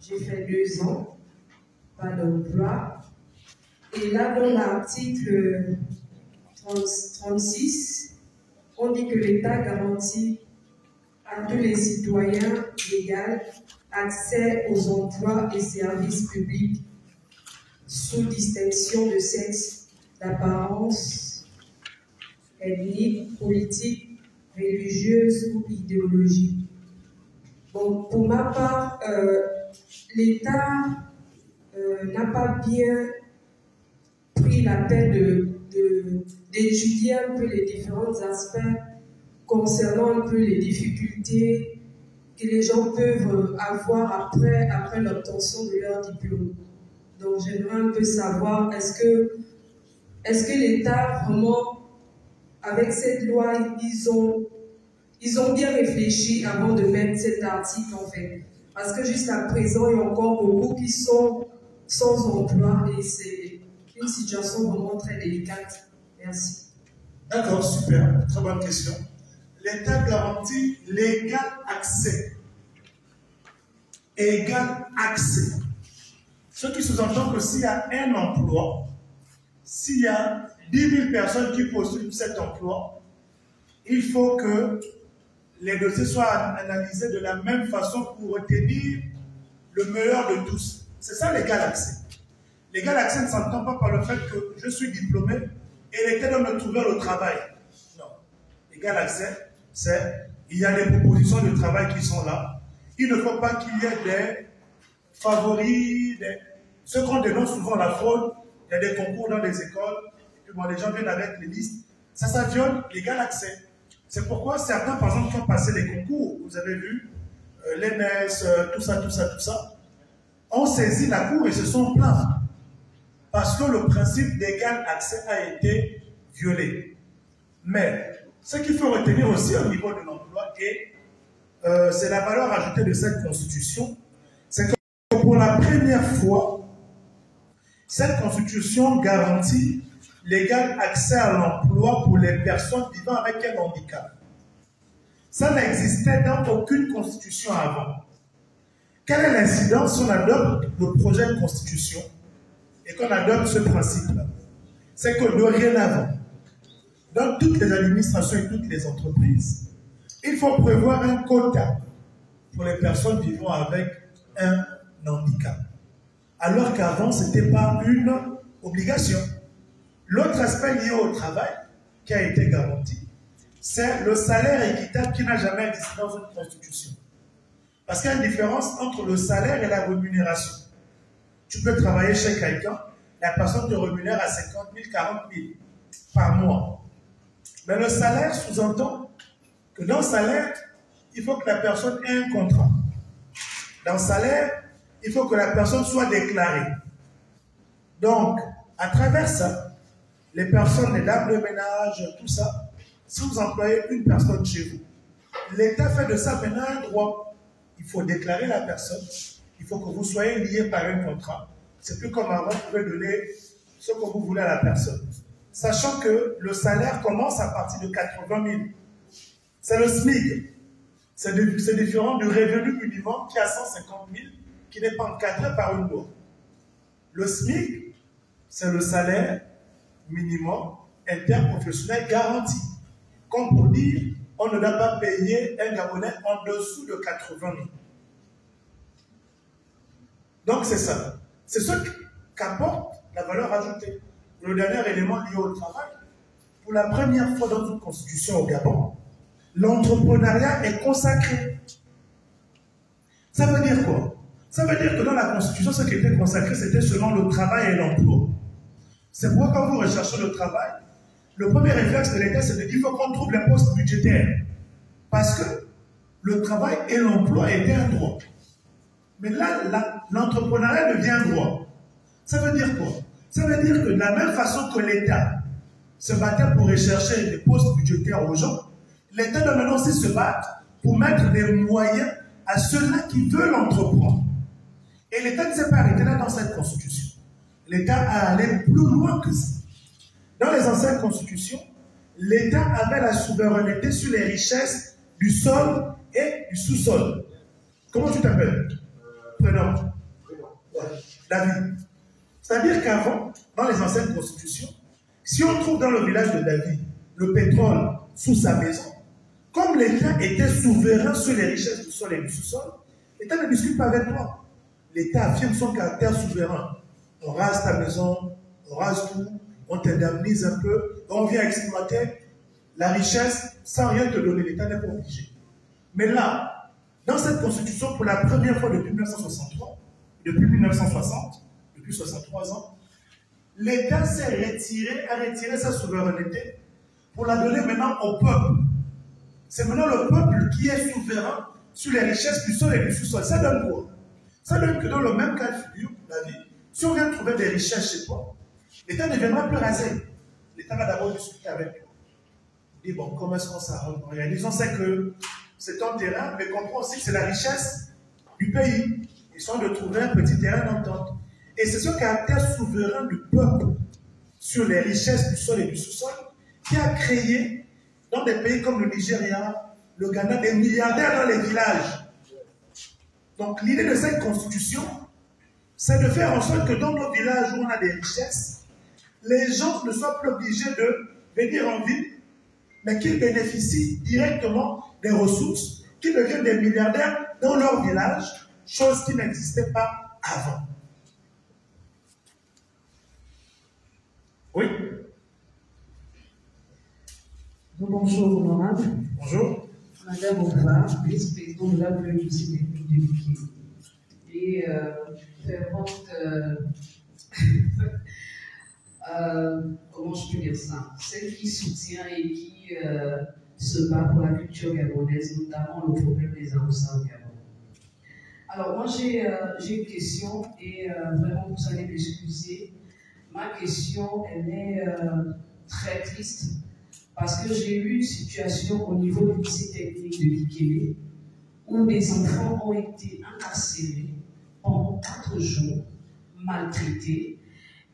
j'ai fait 2 ans, pas d'emploi. Et là, dans l'article 36, on dit que l'État garantit à tous les citoyens légaux accès aux emplois et services publics sous distinction de sexe, d'apparence, ethnique, politique, religieuse ou idéologique. Bon, pour ma part, l'État n'a pas bien pris la peine d'étudier un peu les différents aspects concernant un peu les difficultés que les gens peuvent avoir après l'obtention de leur diplôme. Donc j'aimerais un peu savoir, est-ce que l'État vraiment, avec cette loi, ils ont bien réfléchi avant de mettre cet article en fait? Parce que jusqu'à présent, il y a encore beaucoup qui sont sans emploi et c'est une situation vraiment très délicate. Merci. D'accord, super, très bonne question. L'État garantit l'égal accès. Égal accès. Ce qui sous-entend que s'il y a un emploi, s'il y a 10 000 personnes qui postulent cet emploi, il faut que les dossiers soient analysés de la même façon pour retenir le meilleur de tous. C'est ça l'égal accès. L'égal accès ne s'entend pas par le fait que je suis diplômé et l'État doit me trouver le travail. Non. L'égal accès, c'est il y a des propositions de travail qui sont là. Il ne faut pas qu'il y ait des favoris, ce qu'on dénonce souvent la fraude. Il y a des concours dans les écoles, et puis bon, les gens viennent avec les listes. Ça viole l'égal accès. C'est pourquoi certains, par exemple, qui ont passé les concours, vous avez vu, l'ENS, tout ça, ont saisi la cour et se sont plaints. Parce que le principe d'égal accès a été violé. Mais ce qu'il faut retenir aussi au niveau de l'emploi, et c'est la valeur ajoutée de cette constitution, c'est que pour la première fois, cette constitution garantit l'égal accès à l'emploi pour les personnes vivant avec un handicap. Ça n'existait dans aucune constitution avant. Quelle est l'incidence si on adopte le projet de constitution et qu'on adopte ce principe-là? C'est que dorénavant, dans toutes les administrations et toutes les entreprises, il faut prévoir un quota pour les personnes vivant avec un handicap. Alors qu'avant, ce n'était pas une obligation. L'autre aspect lié au travail qui a été garanti, c'est le salaire équitable qui n'a jamais existé dans une constitution. Parce qu'il y a une différence entre le salaire et la rémunération. Tu peux travailler chez quelqu'un, la personne te rémunère à 50 000, 40 000 par mois. Mais le salaire sous-entend que dans le salaire, il faut que la personne ait un contrat. Dans le salaire, il faut que la personne soit déclarée. Donc, à travers ça, les personnes, les dames de ménage, tout ça, si vous employez une personne chez vous, l'État fait de ça maintenant un droit. Il faut déclarer la personne, il faut que vous soyez liés par un contrat. C'est plus comme avant, vous pouvez donner ce que vous voulez à la personne. Sachant que le salaire commence à partir de 80 000. C'est le SMIC. C'est différent du revenu minimum qui est à 150 000, qui n'est pas encadré par une loi. Le SMIC, c'est le salaire minimum interprofessionnel garanti. Comme pour dire, on ne doit pas payer un Gabonais en dessous de 80 000. Donc c'est ça. C'est ce qu'apporte la valeur ajoutée. Le dernier élément lié au travail, pour la première fois dans une constitution au Gabon, l'entrepreneuriat est consacré. Ça veut dire quoi? Ça veut dire que dans la constitution, ce qui était consacré, c'était seulement le travail et l'emploi. C'est pourquoi quand vous recherchez le travail, le premier réflexe de l'État, c'est de dire qu'il faut qu'on trouve les postes budgétaires. Parce que le travail et l'emploi étaient un droit. Mais là, l'entrepreneuriat devient un droit. Ça veut dire quoi? Ça veut dire que de la même façon que l'État se battait pour rechercher des postes budgétaires aux gens, l'État doit maintenant aussi se battre pour mettre des moyens à ceux-là qui veulent entreprendre. Et l'État ne s'est pas arrêté là dans cette constitution. L'État a allé plus loin que ça. Dans les anciennes constitutions, l'État avait la souveraineté sur les richesses du sol et du sous-sol. Comment tu t'appelles? Prénom. Ouais. David. C'est-à-dire qu'avant, dans les anciennes constitutions, si on trouve dans le village de David le pétrole sous sa maison, comme l'État était souverain sur les richesses du sol et du sous-sol, l'État ne discute pas avec toi. L'État affirme son caractère souverain. On rase ta maison, on rase tout, on t'indemnise un peu, on vient exploiter la richesse sans rien te donner. L'État n'est pas obligé. Mais là, dans cette constitution, pour la première fois depuis 1963, depuis 1960, depuis 63 ans, l'État s'est retiré, a retiré sa souveraineté pour la donner maintenant au peuple. C'est maintenant le peuple qui est souverain sur les richesses du sol et du sous-sol. Ça donne quoi? Ça donne que dans le même cas de figure, David, si on vient trouver des richesses chez toi, l'État ne viendra plus raser. L'État va d'abord discuter avec toi. Il dit, bon, comment est-ce qu'on s'arrange? On sait que c'est ton terrain, mais comprends aussi que c'est la richesse du pays. Ils sont de trouver un petit terrain d'entente. Et c'est ce caractère souverain du peuple sur les richesses du sol et du sous-sol qui a créé, dans des pays comme le Nigeria, le Ghana, des milliardaires dans les villages. Donc l'idée de cette constitution, c'est de faire en sorte que dans nos villages où on a des richesses, les gens ne soient plus obligés de venir en ville, mais qu'ils bénéficient directement des ressources, qu'ils deviennent des milliardaires dans leur village, chose qui n'existait pas avant. Oui. Bonjour, honorable. Bonjour. Madame Ova, vice-présidente de la Biodiversité technique de Bikini. Et fervente, comment je peux dire ça, celle qui soutient et qui se bat pour la culture gabonaise, notamment le problème des Aoussa au Gabon. Alors moi j'ai une question et vraiment vous allez m'excuser. Ma question elle est très triste parce que j'ai eu une situation au niveau du lycée technique de Bikélé où des enfants ont été incarcérés pendant 4 jours, maltraités.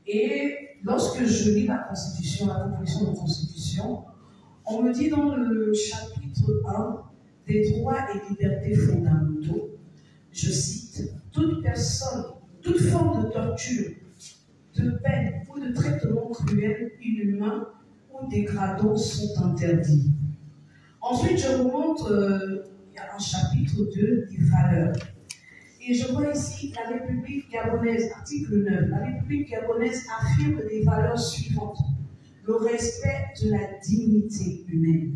Et lorsque je lis la Constitution, la proposition de Constitution, on me dit dans le chapitre 1 des droits et libertés fondamentaux, je cite, toute personne, toute forme de torture, de peine ou de traitement cruel, inhumain ou dégradant sont interdits. Ensuite, je remonte, il y a un chapitre 2 des valeurs. Et je vois ici la République gabonaise, article 9. La République gabonaise affirme les valeurs suivantes. Le respect de la dignité humaine.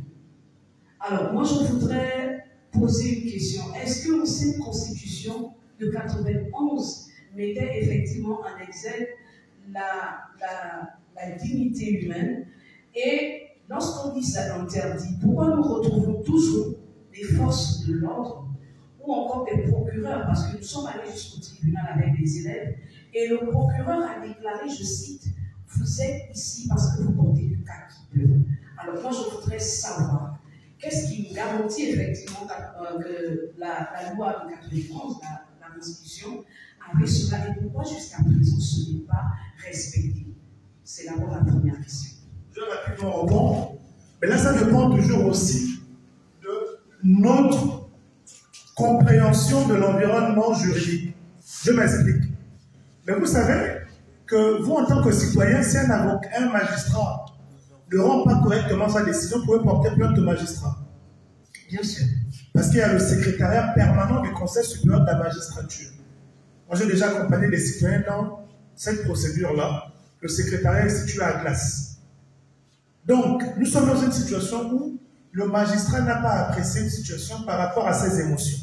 Alors, moi, je voudrais poser une question. Est-ce que l'ancienne constitution de 91 mettait effectivement en exergue la dignité humaine? Et lorsqu'on dit ça interdit, pourquoi nous retrouvons toujours des forces de l'ordre ou encore des procureurs, parce que nous sommes allés jusqu'au tribunal avec des élèves, et le procureur a déclaré, je cite, « Vous êtes ici parce que vous portez du kaki bleu ». Alors moi, je voudrais savoir, qu'est-ce qui nous garantit effectivement que la loi de 91, la Constitution, avait cela, et pourquoi jusqu'à présent ce n'est pas respecté? C'est d'abord la première question. Je vais rapidement répondre, mais là, ça dépend toujours aussi de notre compréhension de l'environnement juridique. Je m'explique. Mais vous savez que vous, en tant que citoyen, si un magistrat ne rend pas correctement sa décision, vous pouvez porter plainte au magistrat. Bien sûr. Parce qu'il y a le secrétariat permanent du Conseil supérieur de la magistrature. Moi, j'ai déjà accompagné des citoyens dans cette procédure-là. Le secrétariat est situé à Glace. Donc, nous sommes dans une situation où le magistrat n'a pas apprécié une situation par rapport à ses émotions.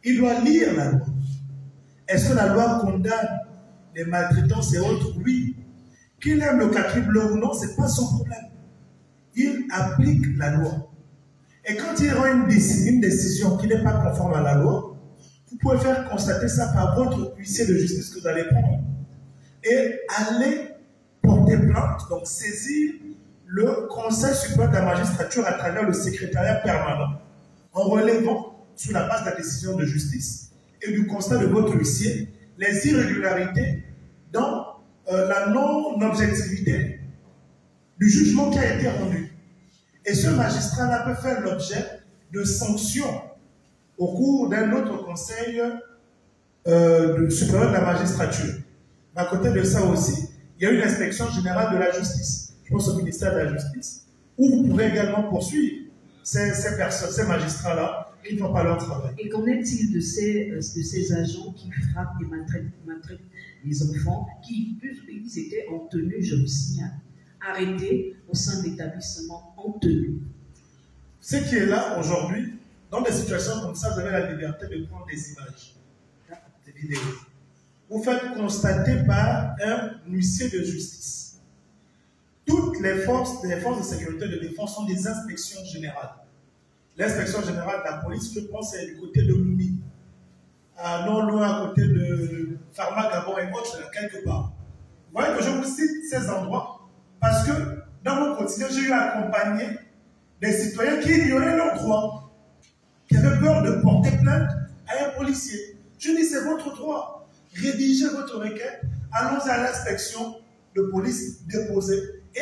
Il doit lire la loi. Est-ce que la loi condamne les maltraitances et autres? Oui. Qu'il aime le kaki bleu ou non, ce n'est pas son problème. Il applique la loi. Et quand il rend une décision qui n'est pas conforme à la loi, vous pouvez faire constater ça par votre huissier de justice que vous allez prendre. Et aller porter plainte, donc saisir le Conseil supérieur de la magistrature à travers le secrétariat permanent, en relevant sur la base de la décision de justice et du constat de votre huissier, les irrégularités dans la non-objectivité du jugement qui a été rendu. Et ce magistrat-là peut faire l'objet de sanctions au cours d'un autre conseil supérieur de la magistrature. À côté de ça aussi, il y a une inspection générale de la justice, je pense au ministère de la Justice, où vous pouvez également poursuivre ces personnes, ces magistrats-là, qui ne font pas leur travail. Et qu'en est-il de ces agents qui frappent et maltraitent les enfants, qui, ils étaient en tenue, je vous signale, arrêtés au sein de l'établissement en tenue? Ce qui est là aujourd'hui, dans des situations comme ça, vous avez la liberté de prendre des images, des vidéos. Vous faites constater par un huissier de justice. Toutes les forces de sécurité de défense sont des inspections générales. L'inspection générale de la police, je pense, c'est du côté de Lumi, non loin à côté de Pharma Gabon et autres, quelque part. Vous voyez que je vous cite ces endroits parce que dans mon quotidien, j'ai eu à accompagner des citoyens qui ignoraient leurs droits, qui avaient peur de porter plainte à un policier. Je dis, c'est votre droit. Rédigez votre requête, allons à l'inspection de police déposée. Et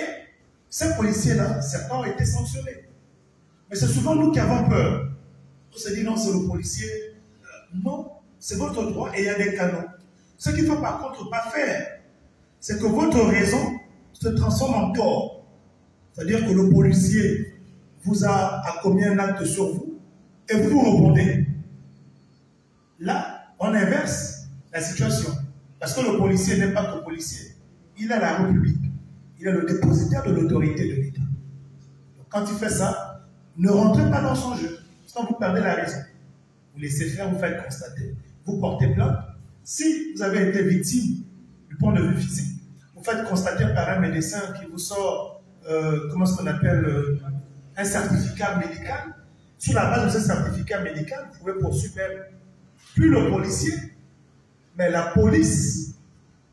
ces policiers-là, certains ont été sanctionnés. Mais c'est souvent nous qui avons peur. On se dit non, c'est le policier. Non, c'est votre droit et il y a des canons. Ce qu'il ne faut par contre pas faire, c'est que votre raison se transforme en tort. C'est-à-dire que le policier vous a commis un acte sur vous et vous répondez. Là, on inverse la situation. Parce que le policier n'est pas que policier. Il est la République. Il est le dépositaire de l'autorité de l'État. Donc quand il fait ça, ne rentrez pas dans son jeu. Sinon vous perdez la raison. Vous laissez faire, vous faites constater. Vous portez plainte. Si vous avez été victime du point de vue physique, vous faites constater par un médecin qui vous sort, comment est-ce qu'on appelle, un certificat médical. Sur la base de ce certificat médical, vous pouvez poursuivre plus le policier, mais la police,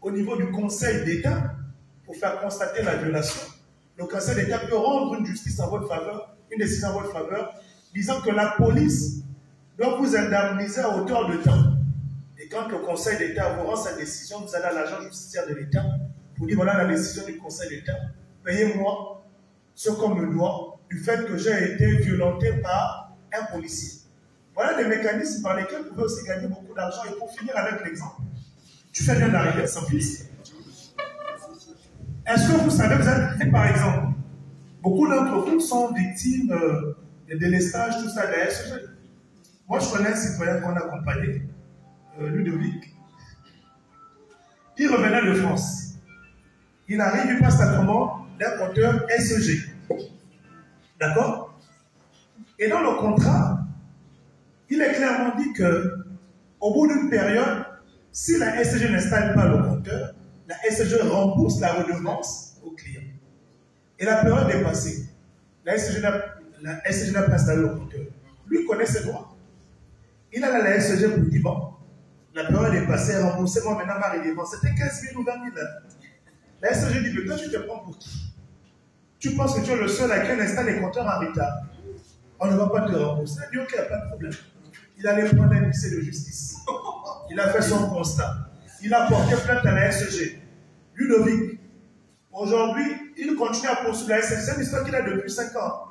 au niveau du Conseil d'État, pour faire constater la violation. Le Conseil d'État peut rendre une justice en votre faveur, une décision en votre faveur, disant que la police doit vous indemniser à hauteur de temps. Et quand le Conseil d'État vous rend cette décision, vous allez à l'agent judiciaire de l'État pour dire voilà la décision du Conseil d'État, payez-moi ce qu'on me doit du fait que j'ai été violenté par un policier. Voilà des mécanismes par lesquels vous pouvez aussi gagner beaucoup d'argent. Et pour finir avec l'exemple, tu fais bien d'arriver sans policier. Est-ce que vous savez, vous êtes, par exemple, beaucoup d'entre vous sont victimes de délestage, tout ça, de la SEG. Moi, je connais un citoyen qu'on a accompagné, Ludovic. Il revenait de France. Il arrive, il passe la commande d'un compteur SEG. D'accord? Et dans le contrat, il est clairement dit qu'au bout d'une période, si la SEG n'installe pas le compteur, la SEG rembourse la redevance au client. Et la période est passée. La SEG n'a pas installé le compteur. Lui connaît ses droits. Il a la SEG pour dire bon, la période est passée, remboursez-moi maintenant ma redevance. C'était 15 000 ou 20 000. La SEG dit mais toi tu te prends pour qui? Tu penses que tu es le seul à qui on installe les compteurs en retard. On ne va pas te rembourser. Il dit ok, il n'y a pas de problème. Il allait prendre un huissier de justice. Il a fait son constat. Il a porté plainte à la SEG. Ludovic, aujourd'hui, il continue à poursuivre la SEG. C'est une histoire qu'il a depuis 5 ans.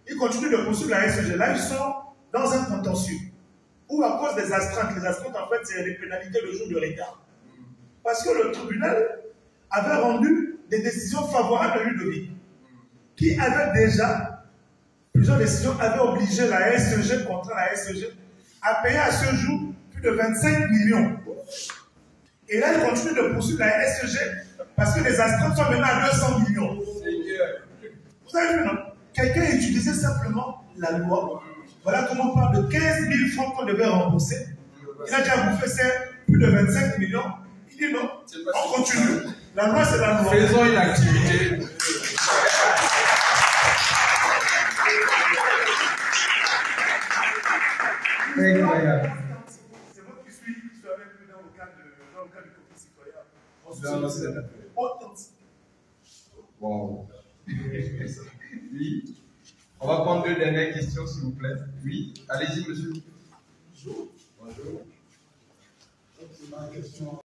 Il continue de poursuivre la SEG. Là, ils sont dans un contentieux. Ou à cause des astreintes. Les astreintes, en fait, c'est les pénalités de jour de retard. Parce que le tribunal avait rendu des décisions favorables à Ludovic, qui avait déjà, plusieurs décisions, avaient obligé la SEG, contre la SEG, à payer à ce jour plus de 25 millions. Et là, il continue de poursuivre la SEG parce que les astreintes sont maintenant à 200 millions. Vous avez vu, non? Quelqu'un utilisait simplement la loi. Voilà comment on parle de 15 000 francs qu'on devait rembourser. Il a déjà bouffé plus de 25 millions. Il dit non, on continue. La loi, c'est la loi. Faisons une activité. Incroyable. C'est moi qui suis avec lui dans le cadre du copie citoyen. Authentique. Wow. Oui. On va prendre 2 dernières questions, s'il vous plaît. Oui, allez-y, monsieur. Bonjour. Bonjour. C'est ma question.